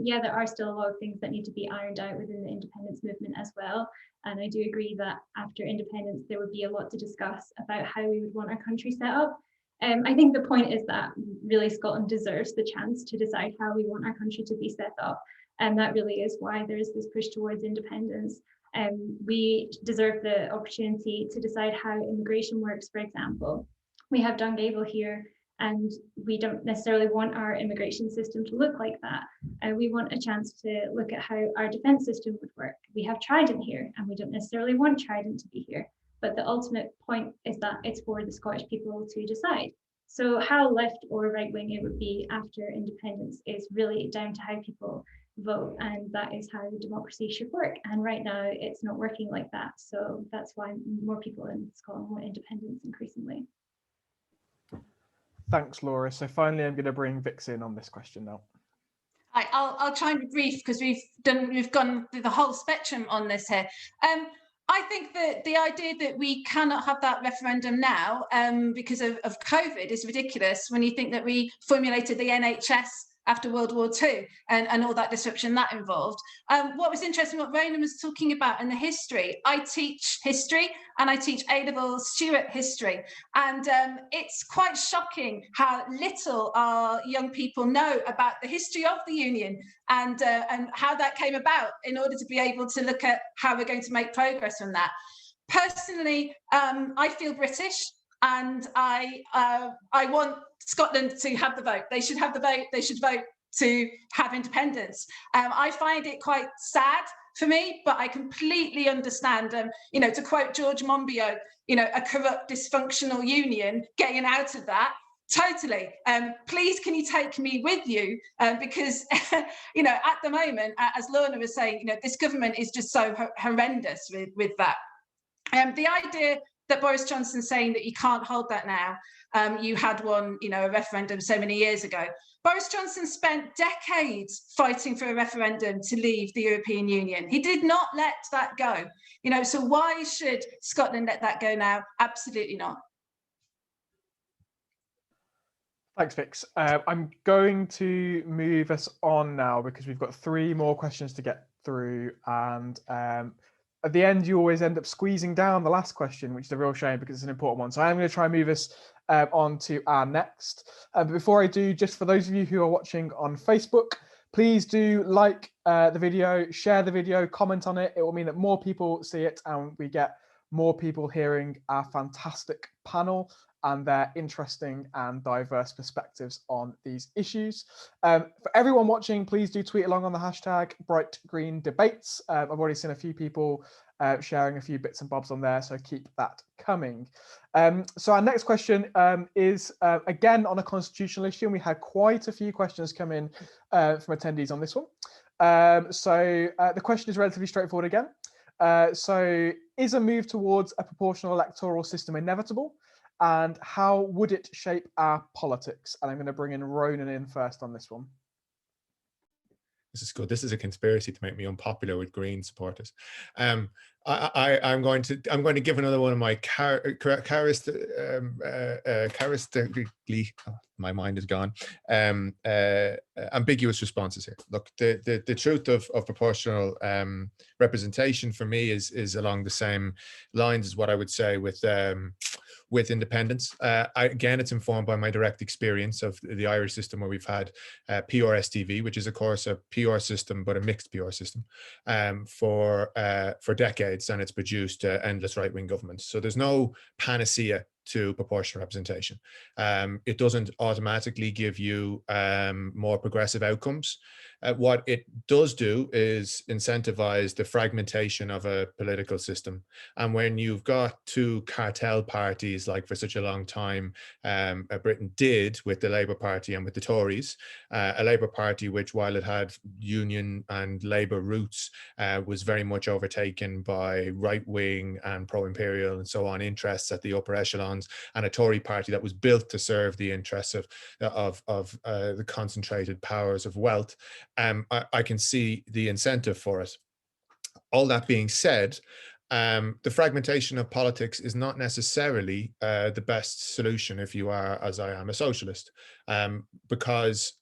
Yeah, there are still a lot of things that need to be ironed out within the independence movement as well. And I do agree that after independence, there would be a lot to discuss about how we would want our country set up. I think the point is that really Scotland deserves the chance to decide how we want our country to be set up. And that really is why there is this push towards independence. We deserve the opportunity to decide how immigration works, for example. We have Dungavel here, and we don't necessarily want our immigration system to look like that. We want a chance to look at how our defence system would work. We have Trident here, and we don't necessarily want Trident to be here. But the ultimate point is that it's for the Scottish people to decide. So how left or right wing it would be after independence is really down to how people vote, and that is how democracy should work. And right now it's not working like that. So that's why more people in Scotland want independence increasingly. Thanks, Laura. So finally, I'm going to bring Vix in on this question now. I'll try and be brief because we've gone through the whole spectrum on this here. I think that the idea that we cannot have that referendum now because of COVID is ridiculous when you think that we formulated the NHS after World War II and all that disruption that involved. What was interesting, what Ronan was talking about in the history, I teach history and I teach A-level Stuart history. And it's quite shocking how little our young people know about the history of the Union and how that came about in order to be able to look at how we're going to make progress on that. Personally, I feel British. And I want Scotland to have the vote. They should have the vote. They should vote to have independence. I find it quite sad for me, but I completely understand. To quote George Monbiot, a corrupt, dysfunctional union, getting out of that. Totally. Please, can you take me with you? Because, at the moment, as Lorna was saying, this government is just so horrendous with that. The idea that Boris Johnson's saying that you can't hold that now. You had one, a referendum so many years ago. Boris Johnson spent decades fighting for a referendum to leave the European Union. He did not let that go. So why should Scotland let that go now? Absolutely not. Thanks, Vix. I'm going to move us on now because we've got 3 more questions to get through. And at the end, you always end up squeezing down the last question, which is a real shame because it's an important one. So I'm going to try and move us on to our next. But before I do, just for those of you who are watching on Facebook, please do like the video, share the video, comment on it. It will mean that more people see it and we get more people hearing our fantastic panel and their interesting and diverse perspectives on these issues. For everyone watching, please do tweet along on the hashtag Bright Green Debates. I've already seen a few people sharing a few bits and bobs on there, so keep that coming. So our next question is again on a constitutional issue, and we had quite a few questions come in from attendees on this one. So the question is relatively straightforward again. So is a move towards a proportional electoral system inevitable? And how would it shape our politics? And I'm going to bring in Ronan in first on this one. This is good. This is a conspiracy to make me unpopular with Green supporters. I'm going to give another one of my characteristically, my mind is gone, ambiguous responses here. Look, the truth of proportional representation for me is along the same lines as what I would say with independence. Again, it's informed by my direct experience of the Irish system, where we've had PRSTV, which is of course a PR system, but a mixed PR system for decades, and it's produced endless right-wing governments. So there's no panacea to proportional representation. It doesn't automatically give you more progressive outcomes. What it does do is incentivize the fragmentation of a political system. And when you've got 2 cartel parties, like for such a long time Britain did with the Labour Party and with the Tories, a Labour Party which, while it had union and Labour roots, was very much overtaken by right-wing and pro-imperial and so on interests at the upper echelons, and a Tory party that was built to serve the interests of the concentrated powers of wealth. I can see the incentive for it. All that being said, the fragmentation of politics is not necessarily the best solution if you are, as I am, a socialist, because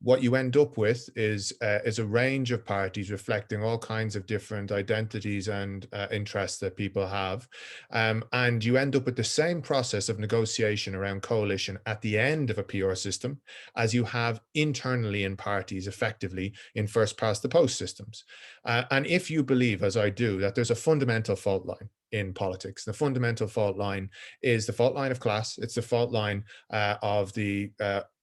what you end up with is a range of parties reflecting all kinds of different identities and interests that people have. And you end up with the same process of negotiation around coalition at the end of a PR system as you have internally in parties, effectively in first past the post systems. And if you believe, as I do, that there's a fundamental fault line in politics, the fundamental fault line is the fault line of class. It's the fault line of the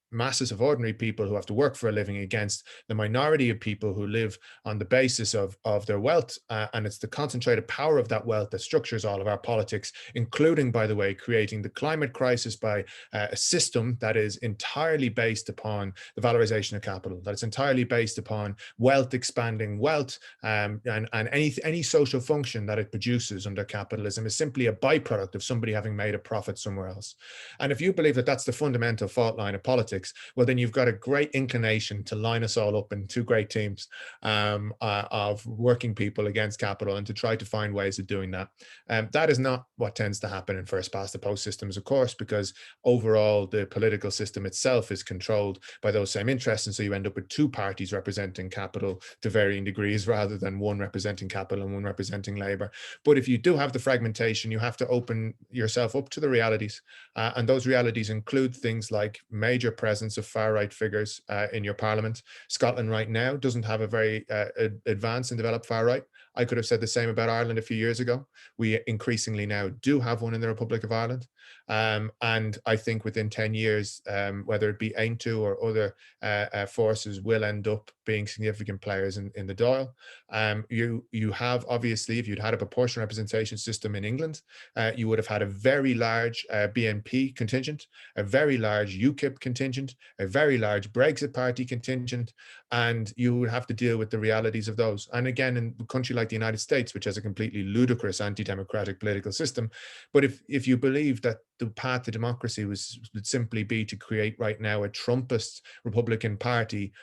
masses of ordinary people who have to work for a living against the minority of people who live on the basis of their wealth. And it's the concentrated power of that wealth that structures all of our politics, including, by the way, creating the climate crisis by a system that is entirely based upon the valorization of capital, that it's entirely based upon wealth expanding wealth, and any social function that it produces under capitalism is simply a byproduct of somebody having made a profit somewhere else. And if you believe that that's the fundamental fault line of politics, well, then you've got a great inclination to line us all up in 2 great teams of working people against capital, and to try to find ways of doing that. That is not what tends to happen in first past the post systems, of course, because overall the political system itself is controlled by those same interests. And so you end up with 2 parties representing capital to varying degrees, rather than one representing capital and one representing labor. But if you do have the fragmentation, you have to open yourself up to the realities. And those realities include things like major presence of far-right figures in your parliament. Scotland right now doesn't have a very advanced and developed far-right. I could have said the same about Ireland a few years ago. We increasingly now do have one in the Republic of Ireland. And I think within 10 years, whether it be AIM2 or other forces, will end up being significant players in the Dáil. You have, obviously, if you'd had a proportional representation system in England, you would have had a very large BNP contingent, a very large UKIP contingent, a very large Brexit Party contingent, and you would have to deal with the realities of those. And again, in a country like the United States, which has a completely ludicrous anti-democratic political system, but if you believe that that the path to democracy would simply be to create right now a Trumpist Republican Party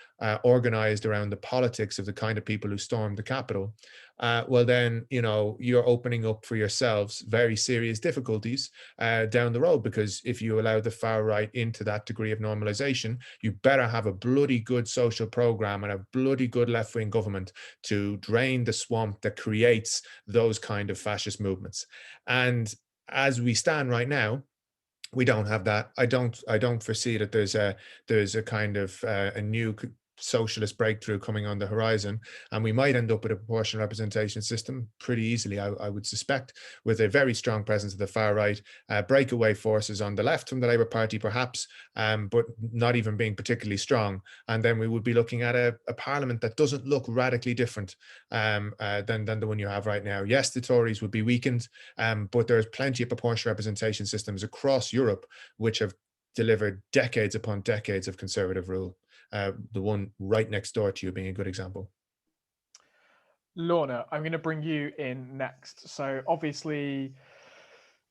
organized around the politics of the kind of people who stormed the Capitol, well then, you know, you're opening up for yourselves very serious difficulties down the road, because if you allow the far right into that degree of normalization, you better have a bloody good social program and a bloody good left-wing government to drain the swamp that creates those kind of fascist movements. And as we stand right now, we don't have that. I don't foresee that there's a kind of a new socialist breakthrough coming on the horizon, and we might end up with a proportional representation system pretty easily, I would suspect, with a very strong presence of the far right, breakaway forces on the left from the Labour Party perhaps, but not even being particularly strong. And then we would be looking at a parliament that doesn't look radically different than the one you have right now. Yes, the Tories would be weakened, but there's plenty of proportional representation systems across Europe which have delivered decades upon decades of conservative rule. The one right next door to you being a good example. Lorna, I'm going to bring you in next. So obviously,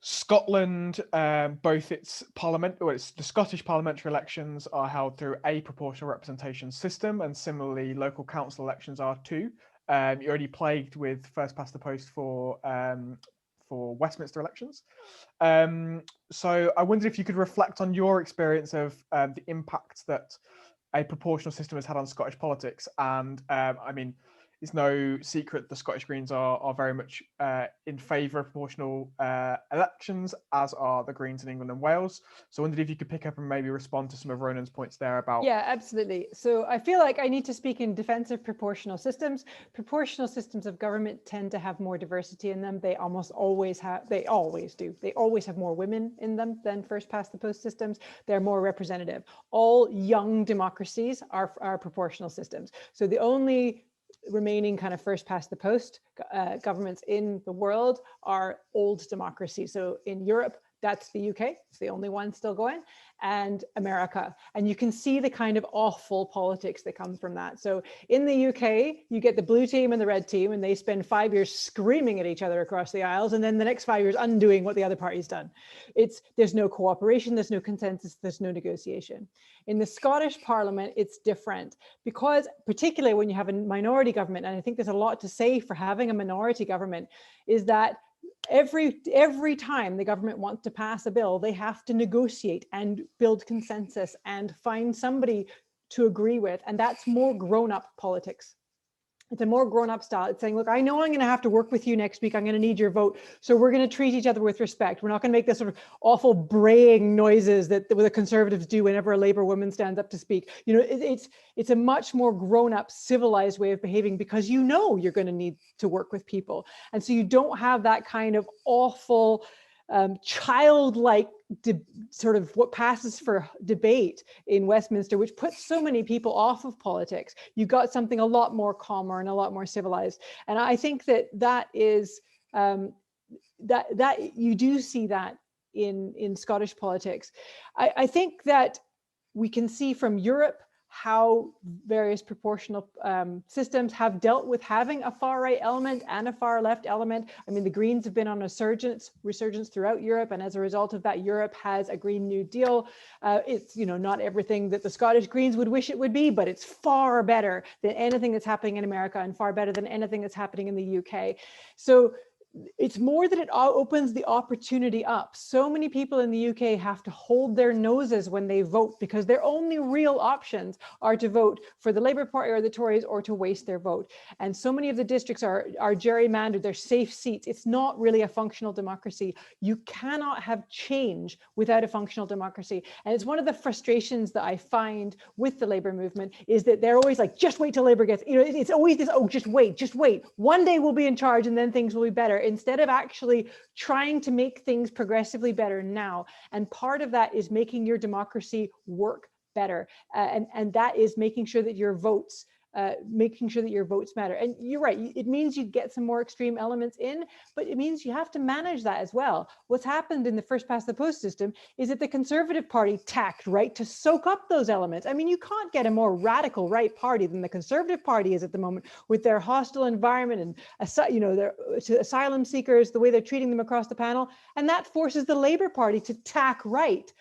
Scotland, both its parliament, or it's the Scottish parliamentary elections are held through a proportional representation system, and similarly, local council elections are too. You're already plagued with first past the post for Westminster elections. So I wondered if you could reflect on your experience of the impact that a proportional system has had on Scottish politics. And I mean, it's no secret the Scottish Greens are very much in favour of proportional elections, as are the Greens in England and Wales. So I wondered if you could pick up and maybe respond to some of Ronan's points there about... Yeah, absolutely. So I feel like I need to speak in defence of proportional systems. Proportional systems of government tend to have more diversity in them. They almost always have, they always do. They always have more women in them than first past the post systems. They're more representative. All young democracies are proportional systems. So the only remaining kind of first past the post governments in the world are old democracies. So in Europe, that's the UK, it's the only one still going, and America. And you can see the kind of awful politics that come from that. So in the UK, you get the blue team and the red team, and they spend 5 years screaming at each other across the aisles, and then the next 5 years undoing what the other party's done. There's no cooperation, there's no consensus, there's no negotiation. In the Scottish Parliament, it's different, because particularly when you have a minority government, and I think there's a lot to say for having a minority government, is that every time the government wants to pass a bill, they have to negotiate and build consensus and find somebody to agree with. And that's more grown-up politics. It's a more grown-up style. It's saying, look, I know I'm going to have to work with you next week. I'm going to need your vote. So we're going to treat each other with respect. We're not going to make this sort of awful braying noises that the Conservatives do whenever a Labour woman stands up to speak. You know, it's a much more grown-up, civilized way of behaving, because you know you're going to need to work with people. And so you don't have that kind of awful, childlike sort of what passes for debate in Westminster, which puts so many people off of politics. You got something a lot more calmer and a lot more civilized. And I think that is that you do see that in Scottish politics. I think that we can see from Europe how various proportional systems have dealt with having a far right element and a far left element. I mean, the Greens have been on a resurgence throughout Europe, and as a result of that, Europe has a Green New Deal. It's, you know, not everything that the Scottish Greens would wish it would be, but it's far better than anything that's happening in America and far better than anything that's happening in the UK. So it's more that it opens the opportunity up. So many people in the UK have to hold their noses when they vote, because their only real options are to vote for the Labour Party or the Tories, or to waste their vote. And so many of the districts are gerrymandered, they're safe seats. It's not really a functional democracy. You cannot have change without a functional democracy. And it's one of the frustrations that I find with the Labour movement, is that they're always like, just wait till Labour gets, you know, it's always this, oh, just wait. One day we'll be in charge and then things will be better, instead of actually trying to make things progressively better now. And part of that is making your democracy work better. And that is making sure that your votes making sure that your votes matter. And you're right, it means you get some more extreme elements in, but it means you have to manage that as well. What's happened in the first past the post system is that the Conservative Party tacked right to soak up those elements. I mean, you can't get a more radical right party than the Conservative Party is at the moment, with their hostile environment and, you know, their asylum seekers, the way they're treating them across the panel. And that forces the Labour Party to tack right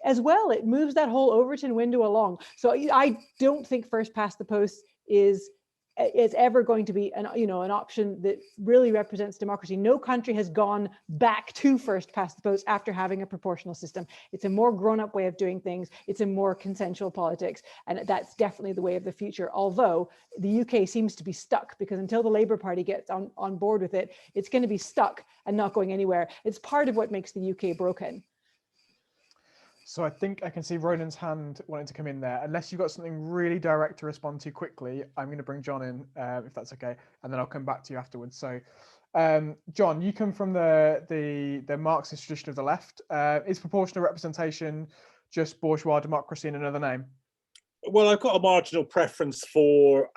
as well. It moves that whole Overton window along. So I don't think first past the post is ever going to be an option that really represents democracy. No country has gone back to first past the post after having a proportional system. It's a more grown-up way of doing things. It's a more consensual politics, and that's definitely the way of the future. Although the UK seems to be stuck, because until the Labour Party gets on board with it, it's going to be stuck and not going anywhere. It's part of what makes the UK broken. So I think I can see Ronan's hand wanting to come in there. Unless you've got something really direct to respond to quickly, I'm going to bring John in, if that's okay, and then I'll come back to you afterwards. So, John, you come from the Marxist tradition of the left. Is proportional representation just bourgeois democracy in another name? Well, I've got a marginal preference for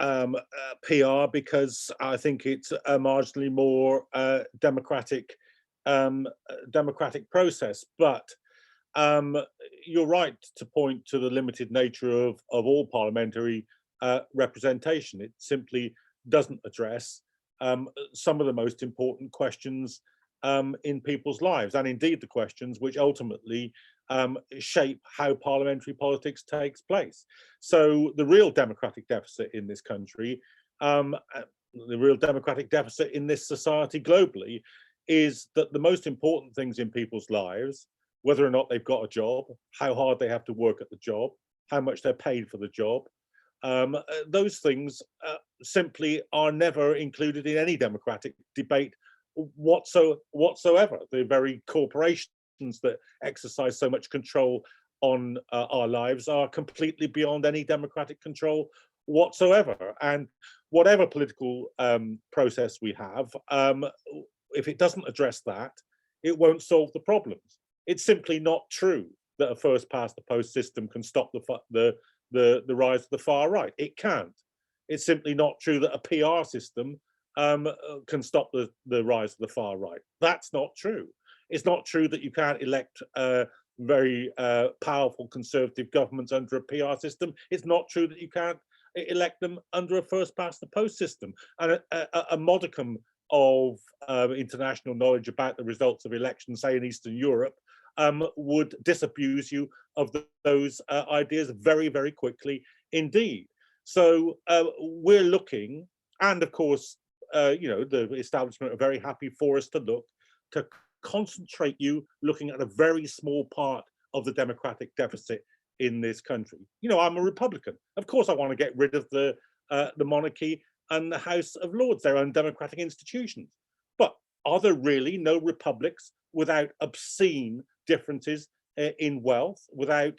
PR because I think it's a marginally more democratic process, but you're right to point to the limited nature of all parliamentary representation. It simply doesn't address some of the most important questions in people's lives, and indeed the questions which ultimately shape how parliamentary politics takes place. So the real democratic deficit in this country, the real democratic deficit in this society globally, is that the most important things in people's lives, whether or not they've got a job, how hard they have to work at the job, how much they're paid for the job, those things simply are never included in any democratic debate whatsoever. The very corporations that exercise so much control on our lives are completely beyond any democratic control whatsoever. And whatever political process we have, if it doesn't address that, it won't solve the problems. It's simply not true that a first past the post system can stop the rise of the far right. It can't. It's simply not true that a PR system can stop the rise of the far right. That's not true. It's not true that you can't elect very powerful conservative governments under a PR system. It's not true that you can't elect them under a first past the post system. And a modicum of international knowledge about the results of elections, say in Eastern Europe, would disabuse you of those ideas very, very quickly indeed. So we're looking, and of course, the establishment are very happy for us to look, to concentrate you looking at a very small part of the democratic deficit in this country. You know, I'm a Republican. Of course, I want to get rid of the monarchy and the House of Lords, their undemocratic institutions. But are there really no republics without obscene differences in wealth, without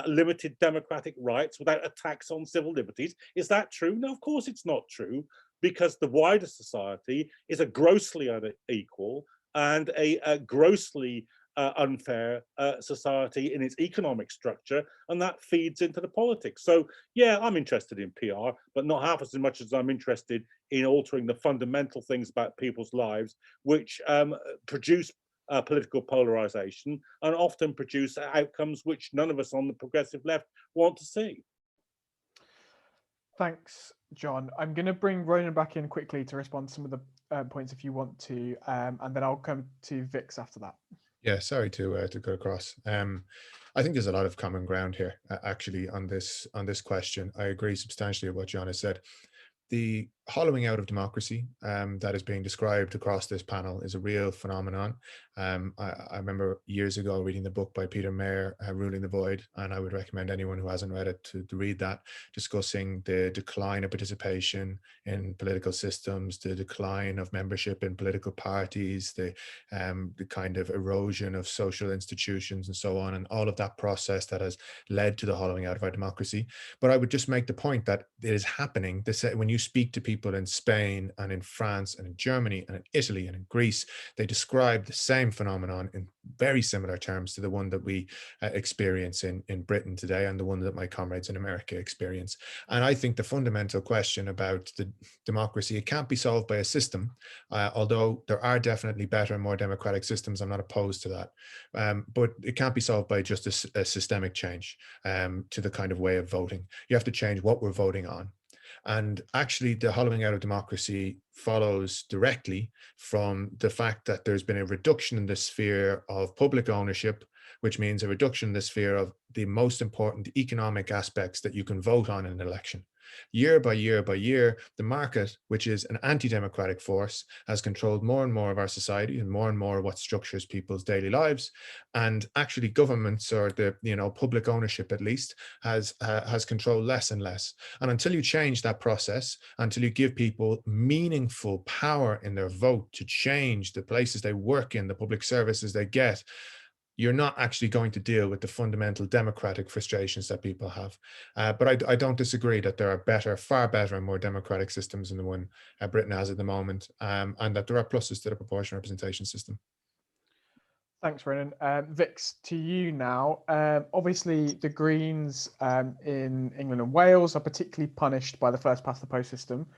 limited democratic rights, without attacks on civil liberties? Is that true? No, of course it's not true, because the wider society is a grossly unequal and a grossly unfair society in its economic structure, and that feeds into the politics. So yeah, I'm interested in PR, but not half as much as I'm interested in altering the fundamental things about people's lives, which produce political polarization and often produce outcomes which none of us on the progressive left want to see. Thanks, John. I'm going to bring Ronan back in quickly to respond to some of the points if you want to, and then I'll come to Vix after that. Yeah, sorry to go across. I think there's a lot of common ground here, actually, on this question. I agree substantially with what John has said. The hollowing out of democracy that is being described across this panel is a real phenomenon. I remember years ago reading the book by Peter Mayer, Ruling the Void, and I would recommend anyone who hasn't read it to read that, discussing the decline of participation in political systems, the decline of membership in political parties, the kind of erosion of social institutions and so on, and all of that process that has led to the hollowing out of our democracy. But I would just make the point that it is happening. When you speak to people people in Spain and in France and in Germany and in Italy and in Greece, they describe the same phenomenon in very similar terms to the one that we experience in Britain today and the one that my comrades in America experience. And I think the fundamental question about the democracy, it can't be solved by a system, although there are definitely better and more democratic systems. I'm not opposed to that, but it can't be solved by just a systemic change to the kind of way of voting. You have to change what we're voting on. And actually, the hollowing out of democracy follows directly from the fact that there's been a reduction in the sphere of public ownership, which means a reduction in the sphere of the most important economic aspects that you can vote on in an election. Year by year by year, the market, which is an anti-democratic force, has controlled more and more of our society and more of what structures people's daily lives. And actually governments, or the public ownership at least, has controlled less and less. And until you change that process, until you give people meaningful power in their vote to change the places they work in, the public services they get, you're not actually going to deal with the fundamental democratic frustrations that people have. But I don't disagree that there are far better and more democratic systems than the one Britain has at the moment, and that there are pluses to the proportional representation system. Thanks, Ronan. Vix, to you now. Obviously, the Greens in England and Wales are particularly punished by the first past the post system.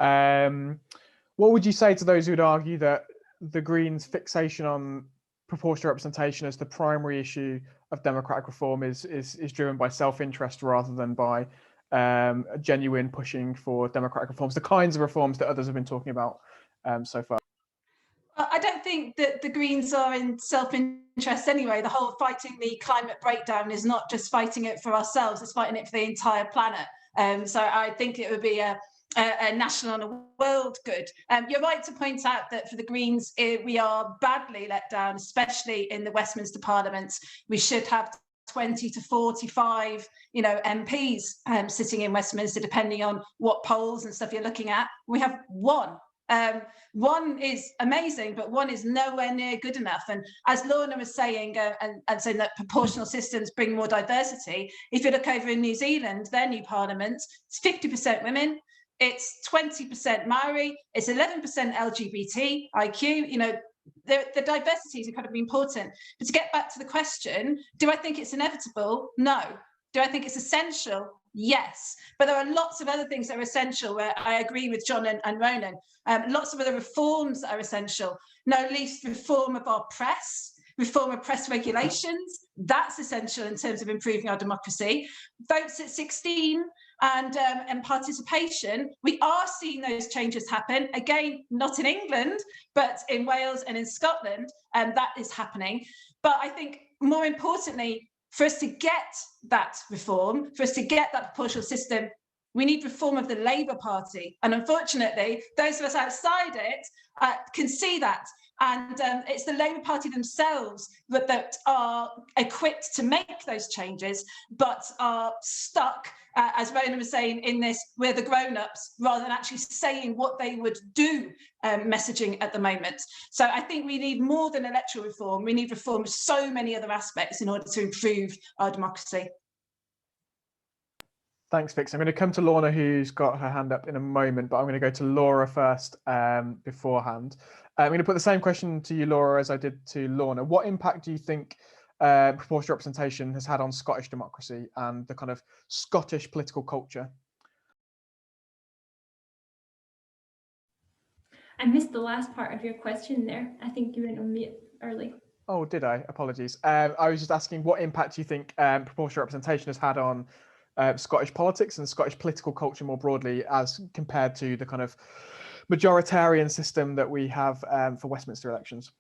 What would you say to those who would argue that the Greens' fixation on proportional representation as the primary issue of democratic reform is driven by self-interest rather than by a genuine pushing for democratic reforms, the kinds of reforms that others have been talking about so far? I don't think that the Greens are in self-interest anyway. The whole fighting the climate breakdown is not just fighting it for ourselves, it's fighting it for the entire planet. So I think it would be a national and a world good. You're right to point out that for the Greens, we are badly let down, especially in the Westminster Parliament. We should have 20 to 45, MPs sitting in Westminster, depending on what polls and stuff you're looking at. We have one. One is amazing, but one is nowhere near good enough. And as Lorna was saying, and saying that proportional systems bring more diversity, if you look over in New Zealand, their new parliament, it's 50% women, it's 20% Maori, it's 11% LGBTIQ. The diversity is incredibly important. But to get back to the question, do I think it's inevitable? No. Do I think it's essential? Yes. But there are lots of other things that are essential where I agree with John and Ronan. Lots of other reforms that are essential, not least reform of our press, reform of press regulations. That's essential in terms of improving our democracy. Votes at 16 and participation. We are seeing those changes happen. Again, not in England, but in Wales and in Scotland, and that is happening. But I think more importantly, for us to get that reform, for us to get that proportional system, we need reform of the Labour Party. And unfortunately, those of us outside it can see that. And it's the Labour Party themselves that are equipped to make those changes, but are stuck, as Ronan was saying, in this, we're the grown-ups, rather than actually saying what they would do, messaging at the moment. So I think we need more than electoral reform. We need reform of so many other aspects in order to improve our democracy. Thanks, Vix. I'm going to come to Lorna, who's got her hand up in a moment, but I'm going to go to Laura first beforehand. I'm going to put the same question to you, Laura, as I did to Lorna. What impact do you think proportional representation has had on Scottish democracy and the kind of Scottish political culture? I missed the last part of your question there. I think you went on mute early. Oh, did I? Apologies. I was just asking what impact do you think proportional representation has had on Scottish politics and Scottish political culture more broadly, as compared to the kind of majoritarian system that we have for Westminster elections?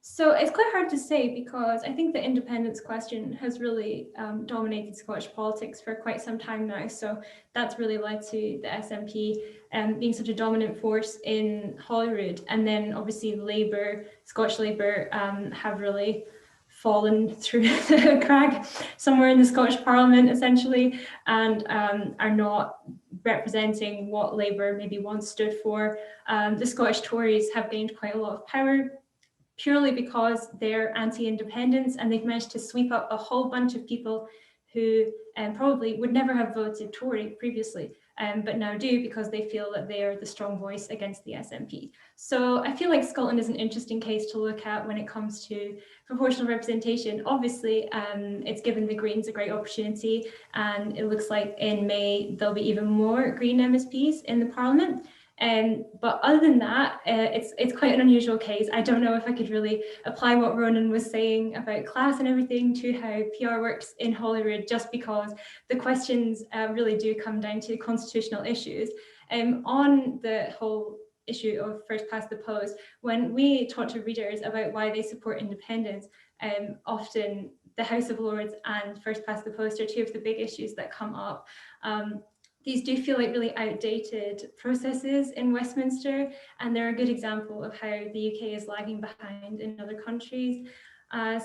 So it's quite hard to say, because I think the independence question has really dominated Scottish politics for quite some time now. So that's really led to the SNP being such a dominant force in Holyrood. And then obviously Labour, Scottish Labour have really fallen through the crack somewhere in the Scottish Parliament, essentially, and are not representing what Labour maybe once stood for. The Scottish Tories have gained quite a lot of power, purely because they're anti-independence, and they've managed to sweep up a whole bunch of people who probably would never have voted Tory previously, but now do because they feel that they are the strong voice against the SNP. So I feel like Scotland is an interesting case to look at when it comes to proportional representation. Obviously, it's given the Greens a great opportunity, and it looks like in May there'll be even more Green MSPs in the Parliament. But other than that, it's quite an unusual case. I don't know if I could really apply what Ronan was saying about class and everything to how PR works in Holyrood, just because the questions really do come down to constitutional issues. On the whole issue of first past the post, when we talk to readers about why they support independence, often the House of Lords and first past the post are two of the big issues that come up. These do feel like really outdated processes in Westminster, and they're a good example of how the UK is lagging behind in other countries.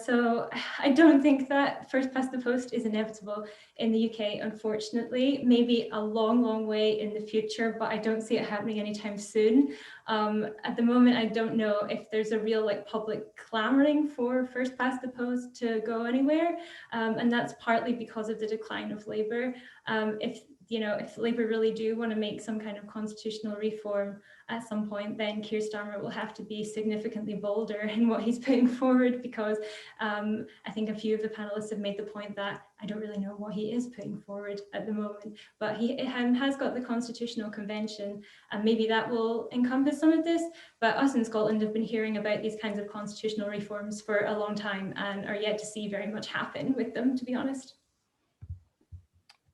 So I don't think that first past the post is inevitable in the UK, unfortunately. Maybe a long, long way in the future, but I don't see it happening anytime soon. At the moment, I don't know if there's a real public clamoring for first past the post to go anywhere, and that's partly because of the decline of Labour. If Labour really do want to make some kind of constitutional reform at some point, then Keir Starmer will have to be significantly bolder in what he's putting forward, because I think a few of the panelists have made the point that I don't really know what he is putting forward at the moment, but he has got the Constitutional Convention, and maybe that will encompass some of this. But us in Scotland have been hearing about these kinds of constitutional reforms for a long time and are yet to see very much happen with them, to be honest.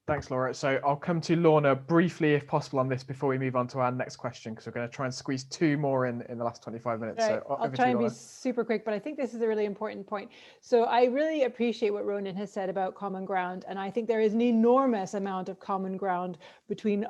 Thanks, Laura. So I'll come to Lorna briefly, if possible, on this before we move on to our next question, because we're going to try and squeeze two more in the last 25 minutes. Right. So I'll try and be super quick, but I think this is a really important point. So I really appreciate what Ronan has said about common ground, and I think there is an enormous amount of common ground between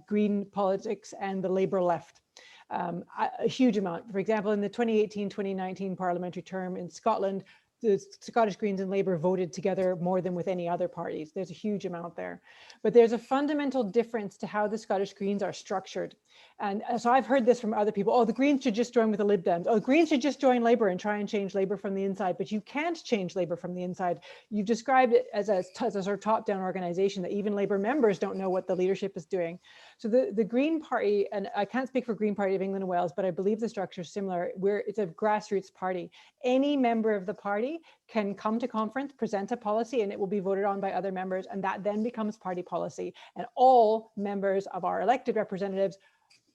Green politics and the Labour left. A huge amount. For example, in the 2018-2019 parliamentary term in Scotland, the Scottish Greens and Labour voted together more than with any other parties. There's a huge amount there. But there's a fundamental difference to how the Scottish Greens are structured. And so I've heard this from other people. Oh, the Greens should just join with the Lib Dems. Oh, the Greens should just join Labour and try and change Labour from the inside. But you can't change Labour from the inside. You've described it as a sort of top-down organisation that even Labour members don't know what the leadership is doing. So the Green Party, and I can't speak for Green Party of England and Wales, but I believe the structure is similar, where it's a grassroots party. Any member of the party can come to conference, present a policy, and it will be voted on by other members, and that then becomes party policy. And all members of our elected representatives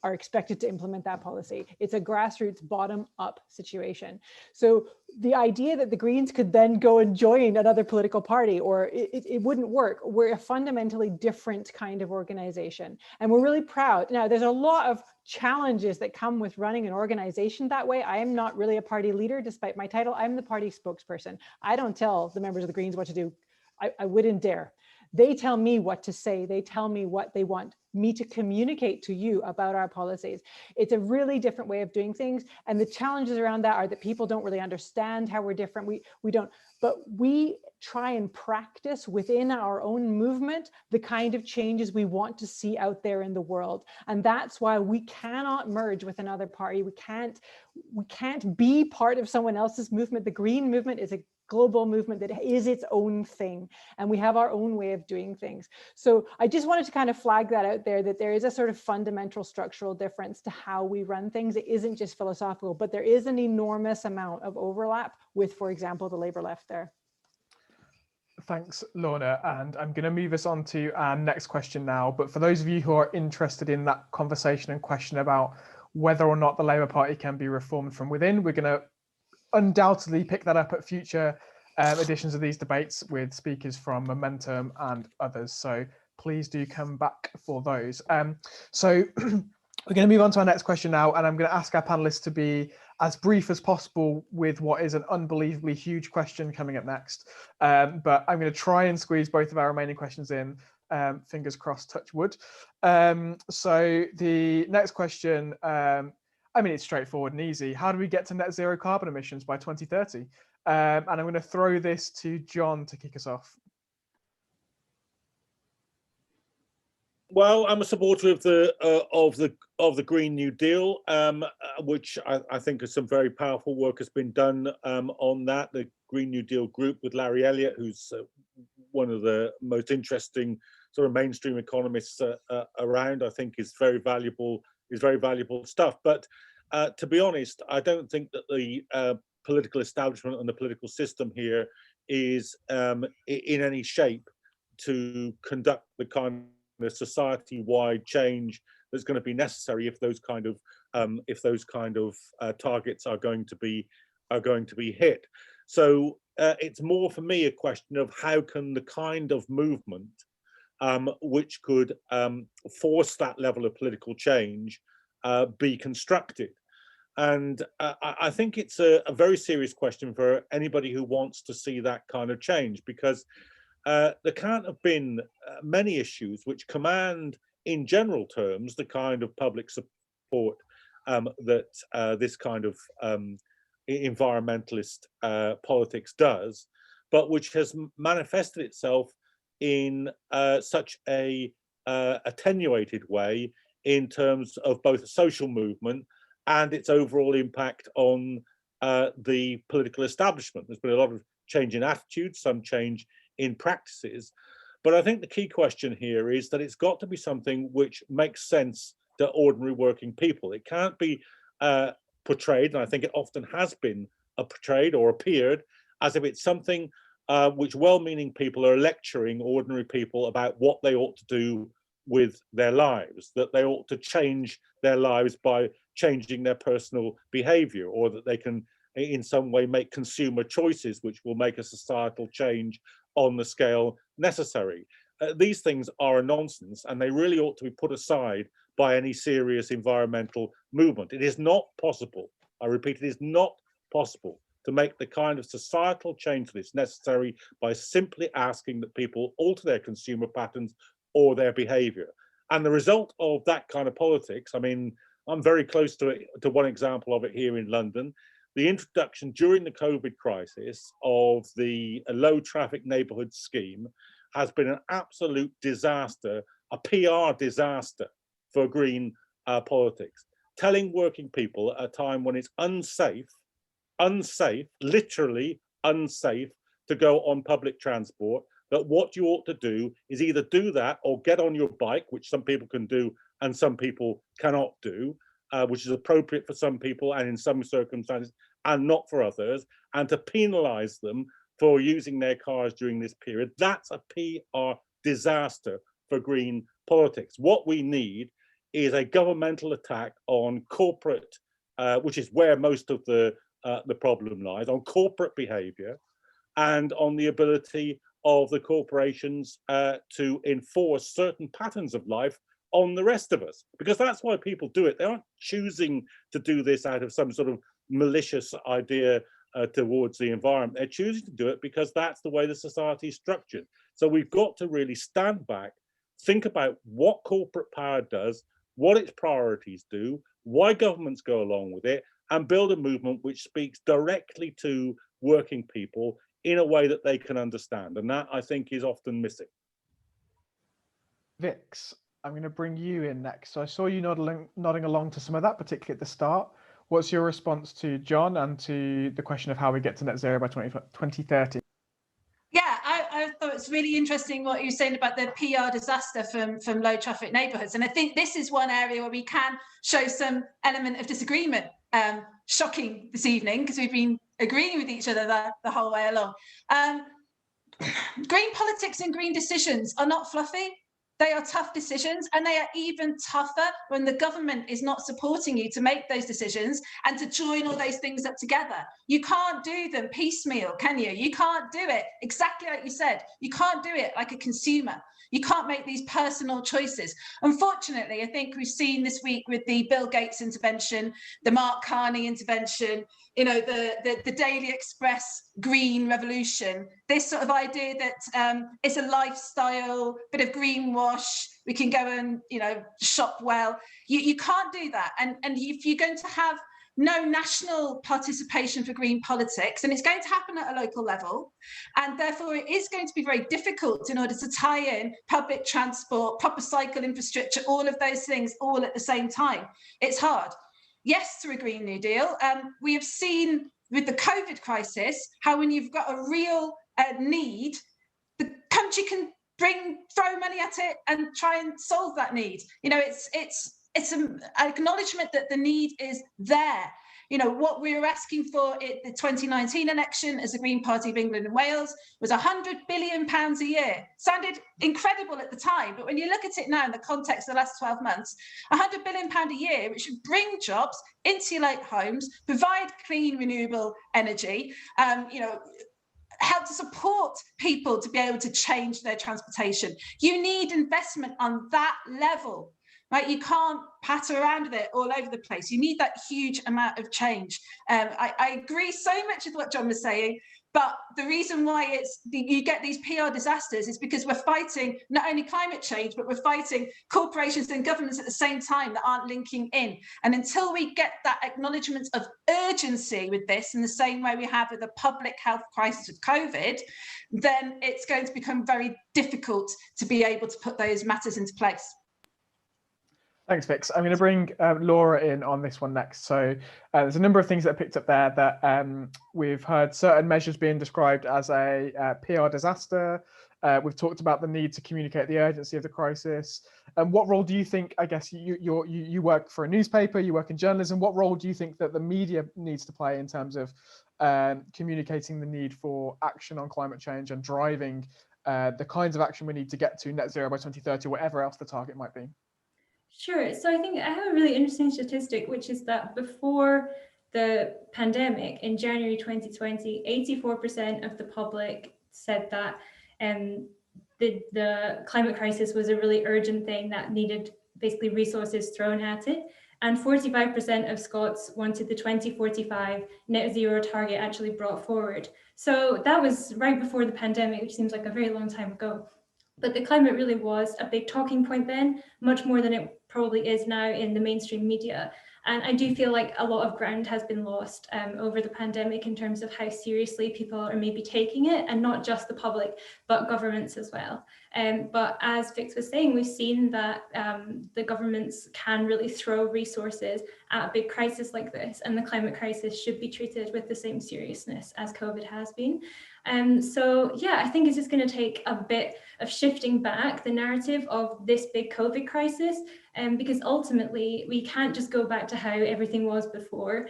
are expected to implement that policy. It's a grassroots bottom-up situation. So the idea that the Greens could then go and join another political party, or it wouldn't work. We're a fundamentally different kind of organization. And we're really proud. Now, there's a lot of challenges that come with running an organization that way. I am not really a party leader, despite my title. I'm the party spokesperson. I don't tell the members of the Greens what to do. I wouldn't dare. They tell me what to say. They tell me what they want me to communicate to you about our policies. It's a really different way of doing things. And the challenges around that are that people don't really understand how we're different. We don't, but we try and practice within our own movement the kind of changes we want to see out there in the world. And that's why we cannot merge with another party. We can't be part of someone else's movement. The Green movement is a global movement that is its own thing, and we have our own way of doing things. So I just wanted to kind of flag that out there, that there is a sort of fundamental structural difference to how we run things. It isn't just philosophical, but there is an enormous amount of overlap with, for example, the Labour left there. Thanks, Lorna. And I'm going to move us on to our next question now. But for those of you who are interested in that conversation and question about whether or not the Labour Party can be reformed from within, we're going to undoubtedly pick that up at future editions of these debates with speakers from Momentum and others. So please do come back for those. So we're going to move on to our next question now, and I'm going to ask our panelists to be as brief as possible with what is an unbelievably huge question coming up next. But I'm going to try and squeeze both of our remaining questions in. Fingers crossed, touch wood. So the next question, I mean, it's straightforward and easy. How do we get to net zero carbon emissions by 2030? And I'm going to throw this to John to kick us off. Well, I'm a supporter of the Green New Deal, which I think some very powerful work has been done on that. The Green New Deal group with Larry Elliott, who's one of the most interesting sort of mainstream economists around. I think is very valuable stuff. But to be honest, I don't think that the political establishment and the political system here is in any shape to conduct the kind of society-wide change that's going to be necessary if those kind of targets are going to be hit. So it's more for me a question of how can the kind of movement which could force that level of political change be constructed. And I think it's a very serious question for anybody who wants to see that kind of change, because there can't have been many issues which command, in general terms, the kind of public support that this kind of environmentalist politics does, but which has manifested itself in such a attenuated way in terms of both the social movement and its overall impact on the political establishment. There's been a lot of change in attitudes, some change in practices, but I think the key question here is that it's got to be something which makes sense to ordinary working people. It can't be portrayed, and I think it often has been portrayed or appeared, as if it's something which well-meaning people are lecturing ordinary people about what they ought to do with their lives, that they ought to change their lives by changing their personal behavior, or that they can in some way make consumer choices which will make a societal change on the scale necessary. These things are a nonsense, and they really ought to be put aside by any serious environmental movement. It is not possible, I repeat, it is not possible to make the kind of societal change that's necessary by simply asking that people alter their consumer patterns or their behavior. And the result of that kind of politics, I mean, I'm very close to it, to one example of it here in London. The introduction during the COVID crisis of the low traffic neighbourhood scheme has been an absolute disaster, a PR disaster for green politics. Telling working people at a time when it's unsafe, literally unsafe, to go on public transport, that what you ought to do is either do that or get on your bike, which some people can do and some people cannot do, which is appropriate for some people and in some circumstances and not for others, and to penalise them for using their cars during this period. That's a PR disaster for green politics. What we need is a governmental attack on corporate, which is where most of the problem lies, on corporate behaviour and on the ability of the corporations to enforce certain patterns of life on the rest of us, because that's why people do it. They aren't choosing to do this out of some sort of malicious idea towards the environment. They're choosing to do it because that's the way the society is structured. So we've got to really stand back, think about what corporate power does, what its priorities do, why governments go along with it, and build a movement which speaks directly to working people in a way that they can understand. And that, I think, is often missing. Vix, I'm going to bring you in next. So I saw you nodding along to some of that, particularly at the start. What's your response to John and to the question of how we get to net zero by 2030? Yeah, I thought it's really interesting what you're saying about the PR disaster from low traffic neighbourhoods. And I think this is one area where we can show some element of disagreement. Shocking this evening, because we've been agreeing with each other the whole way along. Green politics and green decisions are not fluffy. They are tough decisions, and they are even tougher when the government is not supporting you to make those decisions and to join all those things up together. You can't do them piecemeal, can you? You can't do it exactly like you said. You can't do it like a consumer. You can't make these personal choices. Unfortunately, I think we've seen this week with the Bill Gates intervention, the Mark Carney intervention, you know, the Daily Express green revolution, this sort of idea that it's a lifestyle, bit of greenwash, we can go and, you know, shop well. You can't do that. And if you're going to have no national participation for green politics, and it's going to happen at a local level, and therefore it is going to be very difficult in order to tie in public transport, proper cycle infrastructure, all of those things all at the same time. It's hard. Yes to a Green New Deal. We have seen with the COVID crisis how when you've got a real need, country can throw money at it and try and solve that need. It's an acknowledgement that the need is there. What we were asking for at the 2019 election as the Green Party of England and Wales was £100 billion a year. Sounded incredible at the time, but when you look at it now in the context of the last 12 months, £100 billion a year, which should bring jobs, insulate homes, provide clean, renewable energy, help to support people to be able to change their transportation. You need investment on that level. Right, you can't patter around with it all over the place. You need that huge amount of change. I agree so much with what John was saying, but the reason why you get these PR disasters is because we're fighting not only climate change, but we're fighting corporations and governments at the same time that aren't linking in. And until we get that acknowledgement of urgency with this, in the same way we have with the public health crisis of COVID, then it's going to become very difficult to be able to put those matters into place. Thanks, Vix. I'm going to bring Laura in on this one next. So there's a number of things that are picked up there that we've heard certain measures being described as a PR disaster. We've talked about the need to communicate the urgency of the crisis. And what role do you think, I guess you work for a newspaper, you work in journalism, what role do you think that the media needs to play in terms of communicating the need for action on climate change and driving the kinds of action we need to get to net zero by 2030, or whatever else the target might be? Sure. So I think I have a really interesting statistic, which is that before the pandemic in January 2020, 84% of the public said that the climate crisis was a really urgent thing that needed basically resources thrown at it. And 45% of Scots wanted the 2045 net zero target actually brought forward. So that was right before the pandemic, which seems like a very long time ago. But the climate really was a big talking point then, much more than it probably is now in the mainstream media. And I do feel like a lot of ground has been lost over the pandemic in terms of how seriously people are maybe taking it, and not just the public, but governments as well. But as Vix was saying, we've seen that the governments can really throw resources at a big crisis like this, and the climate crisis should be treated with the same seriousness as COVID has been. So yeah, I think it's just going to take a bit of shifting back the narrative of this big COVID crisis, because ultimately we can't just go back to how everything was before,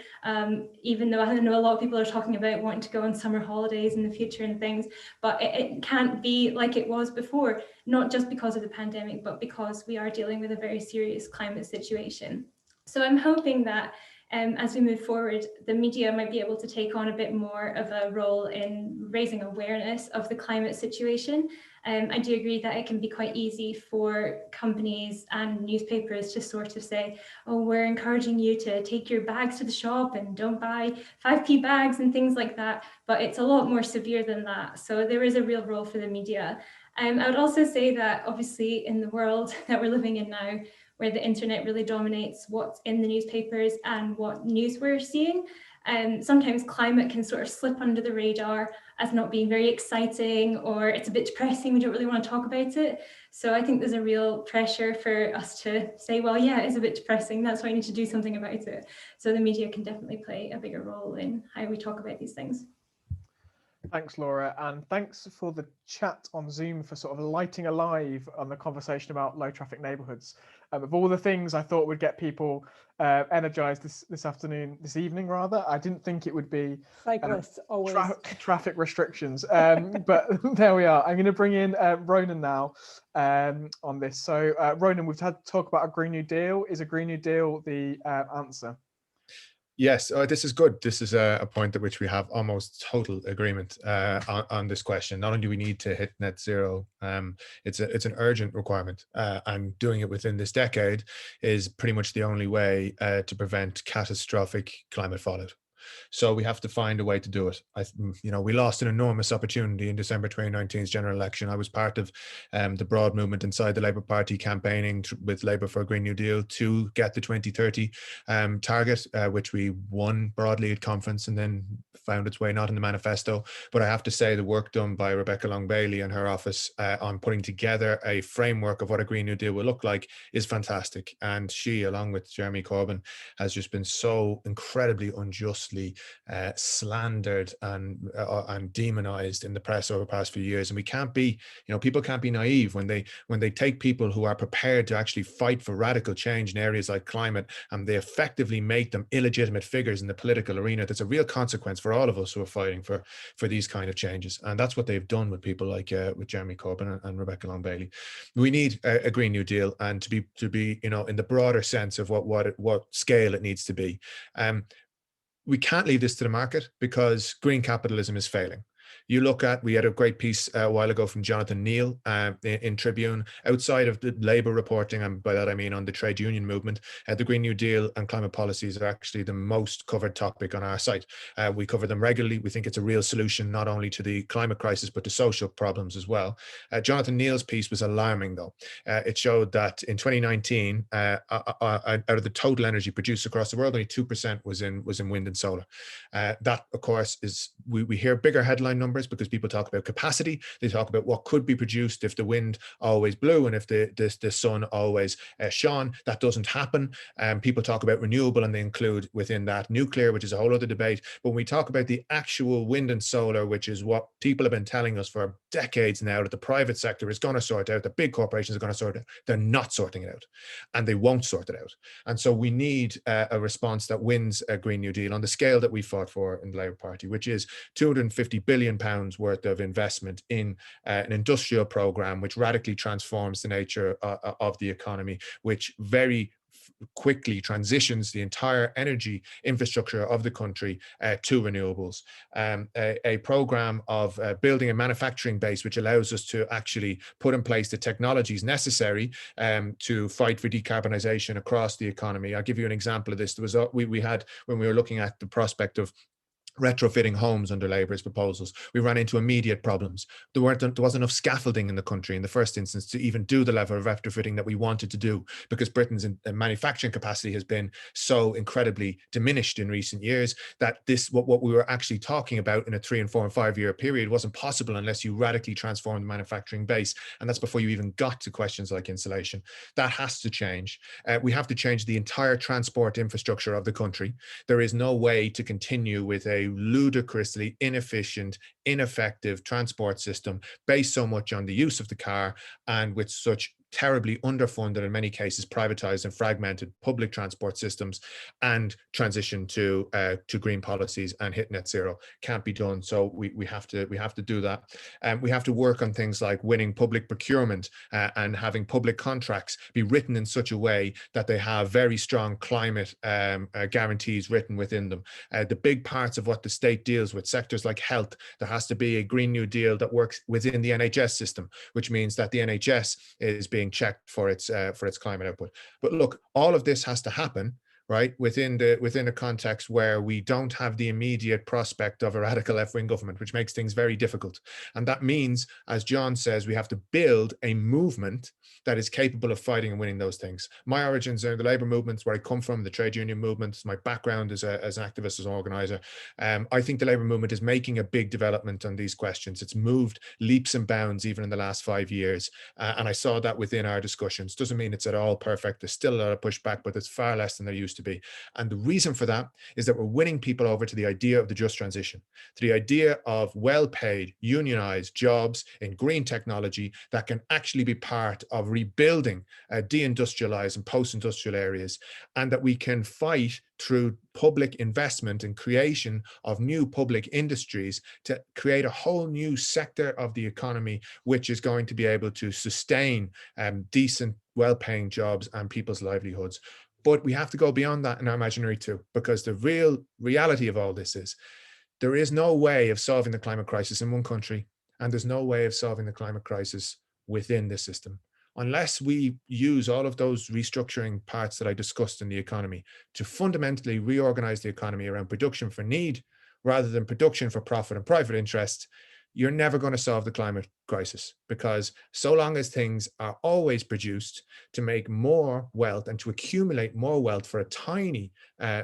even though I know a lot of people are talking about wanting to go on summer holidays in the future and things, but it can't be like it was before, not just because of the pandemic, but because we are dealing with a very serious climate situation. So I'm hoping that as we move forward, the media might be able to take on a bit more of a role in raising awareness of the climate situation. I do agree that it can be quite easy for companies and newspapers to sort of say, oh, we're encouraging you to take your bags to the shop and don't buy 5p bags and things like that. But it's a lot more severe than that. So there is a real role for the media. I would also say that obviously in the world that we're living in now, where the internet really dominates what's in the newspapers and what news we're seeing. Sometimes climate can sort of slip under the radar as not being very exciting, or it's a bit depressing, we don't really want to talk about it. So I think there's a real pressure for us to say, well, yeah, it's a bit depressing, that's why I need to do something about it. So the media can definitely play a bigger role in how we talk about these things. Thanks, Laura, and thanks for the chat on Zoom for sort of lighting alive on the conversation about low traffic neighbourhoods. Of all the things I thought would get people energized this evening rather, I didn't think it would be cyclists always traffic restrictions. But there we are. I'm going to bring in Ronan now on this. So Ronan, we've had to talk about a Green New Deal. Is a Green New Deal the answer? Yes, this is good. This is a point at which we have almost total agreement on this question. Not only do we need to hit net zero, it's an urgent requirement, and doing it within this decade is pretty much the only way to prevent catastrophic climate fallout. So we have to find a way to do it. We lost an enormous opportunity in December 2019's general election. I was part of the broad movement inside the Labour Party campaigning with Labour for a Green New Deal to get the 2030 target, which we won broadly at conference and then found its way not in the manifesto. But I have to say the work done by Rebecca Long-Bailey and her office on putting together a framework of what a Green New Deal will look like is fantastic. And she, along with Jeremy Corbyn, has just been so incredibly unjustly grossly slandered and demonized in the press over the past few years. And we can't be, people can't be naive when they take people who are prepared to actually fight for radical change in areas like climate, and they effectively make them illegitimate figures in the political arena. That's a real consequence for all of us who are fighting for these kind of changes. And that's what they've done with people like with Jeremy Corbyn and Rebecca Long Bailey. We need a Green New Deal, and to be in the broader sense of what scale it needs to be. We can't leave this to the market because green capitalism is failing. We had a great piece a while ago from Jonathan Neal in Tribune. Outside of the Labour reporting, and by that I mean on the trade union movement, the Green New Deal and climate policies are actually the most covered topic on our site. We cover them regularly. We think it's a real solution not only to the climate crisis but to social problems as well. Jonathan Neal's piece was alarming though. It showed that in 2019, out of the total energy produced across the world, only 2% was in wind and solar. That of course is, we hear bigger headline numbers because people talk about capacity. They talk about what could be produced if the wind always blew and if the sun always shone. That doesn't happen. People talk about renewable and they include within that nuclear, which is a whole other debate. But when we talk about the actual wind and solar, which is what people have been telling us for decades now, that the private sector is going to sort out, the big corporations are going to sort it out, they're not sorting it out, and they won't sort it out. And so we need a response that wins a Green New Deal on the scale that we fought for in the Labour Party, which is £250 billion worth of investment in an industrial program which radically transforms the nature of the economy, which very quickly transitions the entire energy infrastructure of the country to renewables. A program of building a manufacturing base which allows us to actually put in place the technologies necessary to fight for decarbonisation across the economy. I'll give you an example of this. There was we had, when we were looking at the prospect of retrofitting homes under Labour's proposals, we ran into immediate problems. There wasn't enough scaffolding in the country in the first instance to even do the level of retrofitting that we wanted to do, because Britain's manufacturing capacity has been so incredibly diminished in recent years that what we were actually talking about in a 3 and 4 and 5 year period wasn't possible unless you radically transform the manufacturing base. And that's before you even got to questions like insulation. That has to change. We have to change the entire transport infrastructure of the country. There is no way to continue with a ludicrously inefficient, ineffective transport system based so much on the use of the car and with such terribly underfunded, in many cases privatized and fragmented public transport systems, and transition to green policies and hit net zero can't be done. So we have to do that. We have to work on things like winning public procurement and having public contracts be written in such a way that they have very strong climate guarantees written within them. The big parts of what the state deals with, sectors like health, there has to be a Green New Deal that works within the NHS system, which means that the NHS is being checked for its climate output. But look, all of this has to happen, right, within a context where we don't have the immediate prospect of a radical left-wing government, which makes things very difficult. And that means, as John says, we have to build a movement that is capable of fighting and winning those things. My origins are in the Labour movements, where I come from, the trade union movements. My background as an activist, as an organizer. I think the Labour movement is making a big development on these questions. It's moved leaps and bounds even in the last 5 years. And I saw that within our discussions. Doesn't mean it's at all perfect. There's still a lot of pushback, but it's far less than there used to be. And the reason for that is that we're winning people over to the idea of the just transition, to the idea of well-paid, unionized jobs in green technology that can actually be part of rebuilding deindustrialized and post-industrial areas, and that we can fight through public investment and creation of new public industries to create a whole new sector of the economy, which is going to be able to sustain decent, well-paying jobs and people's livelihoods. But we have to go beyond that in our imaginary too, because the real reality of all this is there is no way of solving the climate crisis in one country, and there's no way of solving the climate crisis within this system, unless we use all of those restructuring parts that I discussed in the economy to fundamentally reorganize the economy around production for need rather than production for profit and private interest. You're never going to solve the climate crisis, because so long as things are always produced to make more wealth and to accumulate more wealth for a tiny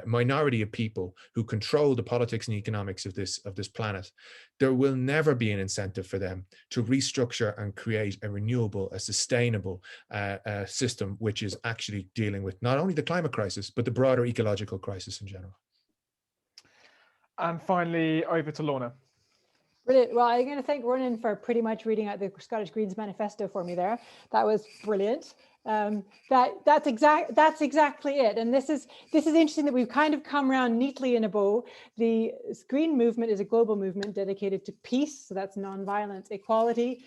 minority of people who control the politics and economics of this planet, there will never be an incentive for them to restructure and create a renewable, a sustainable system which is actually dealing with not only the climate crisis, but the broader ecological crisis in general. And finally, over to Lorna. Brilliant. Well, I'm going to thank Ronan for pretty much reading out the Scottish Greens manifesto for me there. That was brilliant. That's exactly it. And this is interesting that we've kind of come around neatly in a bow. The Green movement is a global movement dedicated to peace. So that's nonviolence, equality.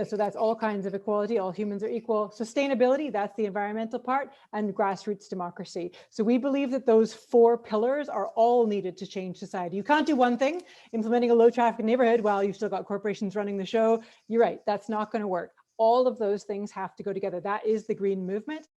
So that's all kinds of equality, all humans are equal. Sustainability, that's the environmental part, and grassroots democracy. So we believe that those 4 pillars are all needed to change society. You can't do one thing, implementing a low traffic neighborhood while you've still got corporations running the show. You're right, that's not going to work. All of those things have to go together. That is the Green movement.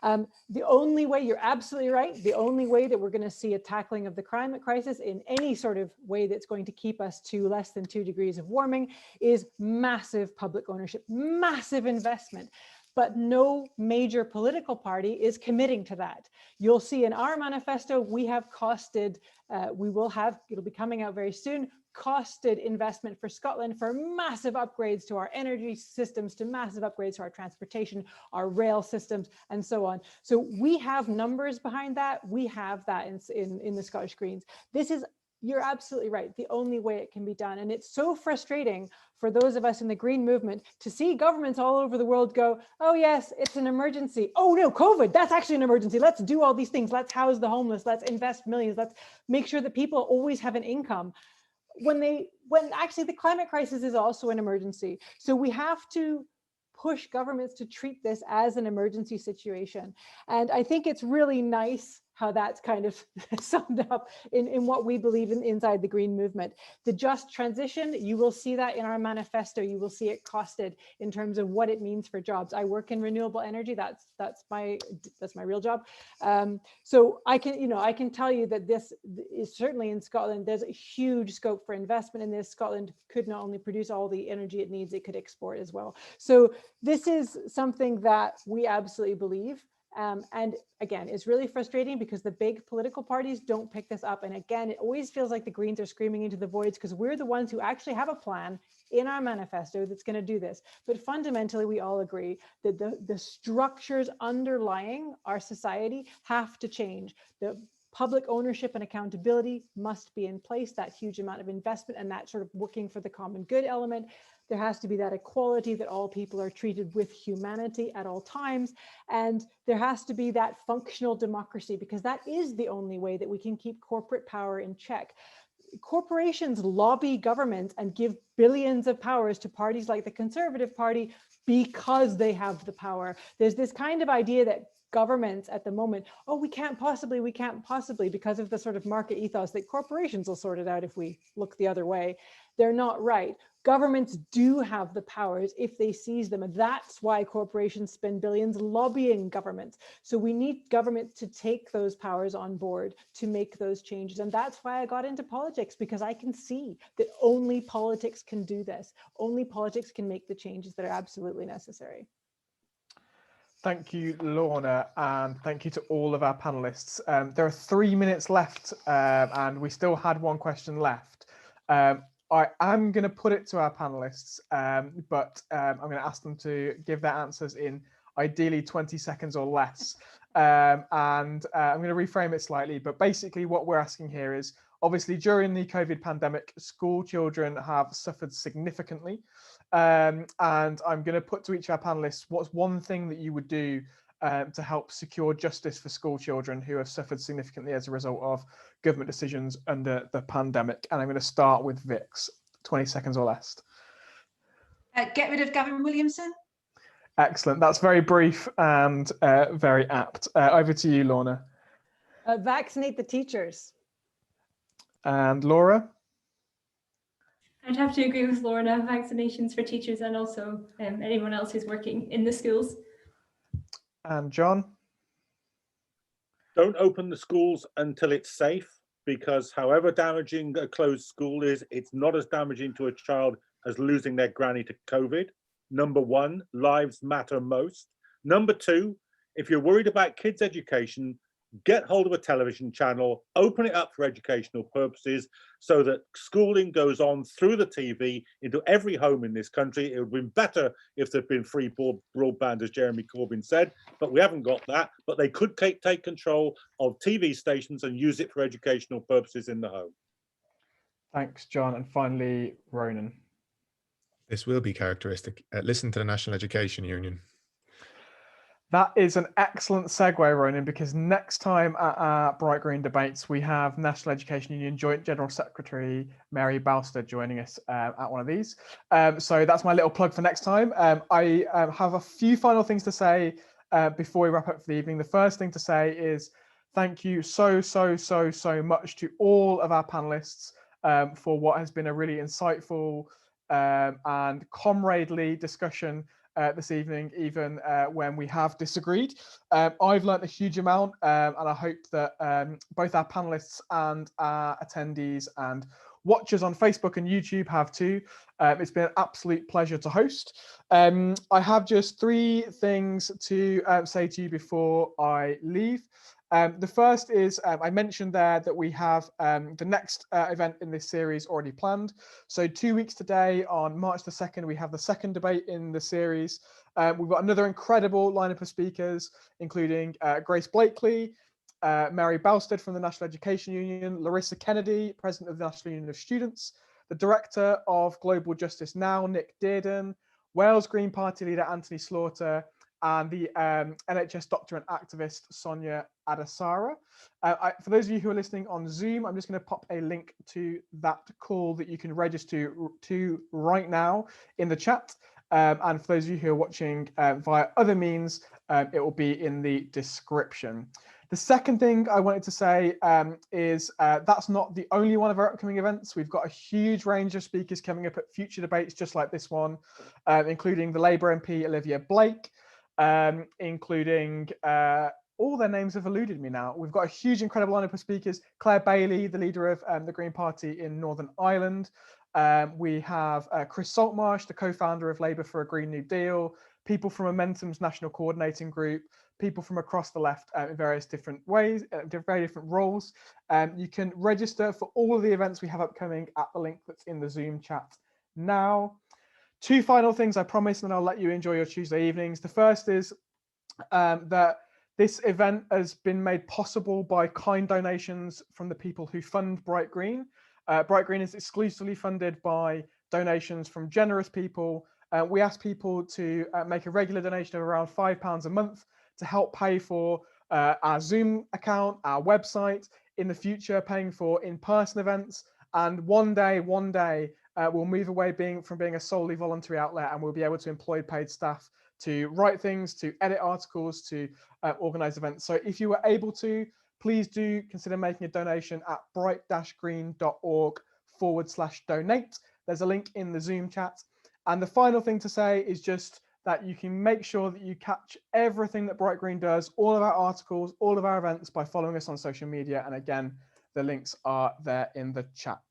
The only way, you're absolutely right, the only way that we're going to see a tackling of the climate crisis in any sort of way that's going to keep us to less than 2 degrees of warming is massive public ownership, massive investment. But no major political party is committing to that. You'll see in our manifesto, we have costed, it'll be coming out very soon, costed investment for Scotland for massive upgrades to our energy systems, to massive upgrades to our transportation, our rail systems, and so on. So we have numbers behind that. We have that in the Scottish Greens. This is, you're absolutely right, the only way it can be done. And it's so frustrating for those of us in the Green movement to see governments all over the world go, oh yes, it's an emergency. Oh no, COVID, that's actually an emergency. Let's do all these things. Let's house the homeless. Let's invest millions. Let's make sure that people always have an income. When actually the climate crisis is also an emergency. So we have to push governments to treat this as an emergency situation. And I think it's really nice how that's kind of summed up in what we believe in inside the Green movement. The just transition, you will see that in our manifesto. You will see it costed in terms of what it means for jobs. I work in renewable energy. That's my real job. So I can tell you that this is certainly in Scotland. There's a huge scope for investment in this. Scotland could not only produce all the energy it needs, it could export as well. So this is something that we absolutely believe. And again, it's really frustrating because the big political parties don't pick this up. And again, it always feels like the Greens are screaming into the voids because we're the ones who actually have a plan in our manifesto that's going to do this. But fundamentally, we all agree that the structures underlying our society have to change. The public ownership and accountability must be in place, that huge amount of investment and that sort of working for the common good element. There has to be that equality, that all people are treated with humanity at all times. And there has to be that functional democracy, because that is the only way that we can keep corporate power in check. Corporations lobby governments and give billions of powers to parties like the Conservative Party because they have the power. There's this kind of idea that governments at the moment, oh, we can't possibly, because of the sort of market ethos that corporations will sort it out if we look the other way. They're not right. Governments do have the powers if they seize them. And that's why corporations spend billions lobbying governments. So we need governments to take those powers on board to make those changes. And that's why I got into politics, because I can see that only politics can do this. Only politics can make the changes that are absolutely necessary. Thank you, Lorna, and thank you to all of our panelists. There are 3 minutes left, and we still had one question left. I am going to put it to our panelists, but I'm going to ask them to give their answers in ideally 20 seconds or less. And I'm going to reframe it slightly, but basically what we're asking here is, obviously during the COVID pandemic, school children have suffered significantly. And I'm going to put to each of our panelists, what's one thing that you would do to help secure justice for school children who have suffered significantly as a result of government decisions under the pandemic? And I'm going to start with Vix, 20 seconds or less. Get rid of Gavin Williamson. Excellent. That's very brief and very apt. Over to you, Lorna. Vaccinate the teachers. And Laura? I'd have to agree with Lorna, vaccinations for teachers and also anyone else who's working in the schools. And John? Don't open the schools until it's safe, because however damaging a closed school is, it's not as damaging to a child as losing their granny to COVID. Number one, lives matter most. Number two, if you're worried about kids' education, get hold of a television channel, open it up for educational purposes so that schooling goes on through the TV into every home in this country. It would have been better if there'd been free broadband, as Jeremy Corbyn said, but we haven't got that. But they could take control of TV stations and use it for educational purposes in the home. Thanks, John. And finally, Ronan. This will be characteristic. Listen to the National Education Union. That is an excellent segue, Ronan, because next time at our Bright Green debates, we have National Education Union Joint General Secretary Mary Bowster joining us at one of these. So that's my little plug for next time. I have a few final things to say before we wrap up for the evening. The first thing to say is thank you so much to all of our panelists for what has been a really insightful and comradely discussion this evening, even when we have disagreed. I've learned a huge amount, and I hope that both our panelists and our attendees and watchers on Facebook and YouTube have too. It's been an absolute pleasure to host. I have just 3 things to say to you before I leave. The first is I mentioned there that we have the next event in this series already planned. So 2 weeks today, on March the 2nd, we have the second debate in the series. We've got another incredible lineup of speakers, including Grace Blakely, Mary Balstead from the National Education Union, Larissa Kennedy, President of the National Union of Students, the Director of Global Justice Now, Nick Dearden, Wales Green Party leader Anthony Slaughter, and the NHS doctor and activist Sonia Adasara. For those of you who are listening on Zoom, I'm just going to pop a link to that call that you can register to right now in the chat. And for those of you who are watching via other means, it will be in the description. The second thing I wanted to say is that's not the only one of our upcoming events. We've got a huge range of speakers coming up at future debates just like this one, including the Labour MP Olivia Blake, including all their names have eluded me now. We've got a huge, incredible lineup of speakers. Claire Bailey, the leader of the Green Party in Northern Ireland. We have Chris Saltmarsh, the co-founder of Labour for a Green New Deal. People from Momentum's National Coordinating Group. People from across the left in various different ways, very different roles. You can register for all of the events we have upcoming at the link that's in the Zoom chat now. 2 final things I promise, and then I'll let you enjoy your Tuesday evenings. The first is that this event has been made possible by kind donations from the people who fund Bright Green. Bright Green is exclusively funded by donations from generous people. We ask people to make a regular donation of around £5 a month to help pay for our Zoom account, our website, in the future paying for in-person events. And one day, we'll move away from being a solely voluntary outlet, and we'll be able to employ paid staff to write things, to edit articles, to organize events. So if you were able to, please do consider making a donation at bright-green.org/donate. There's a link in the Zoom chat. And the final thing to say is just that you can make sure that you catch everything that Bright Green does, all of our articles, all of our events, by following us on social media. And again, the links are there in the chat.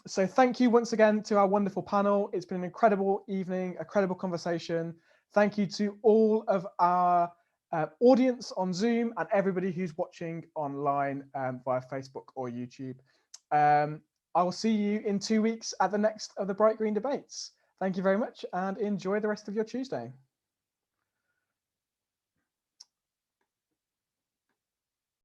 So thank you once again to our wonderful panel. It's been an incredible evening, a credible conversation. Thank you to all of our audience on Zoom and everybody who's watching online via Facebook or YouTube. I will see you in 2 weeks at the next of the Bright Green debates. Thank you very much and enjoy the rest of your Tuesday.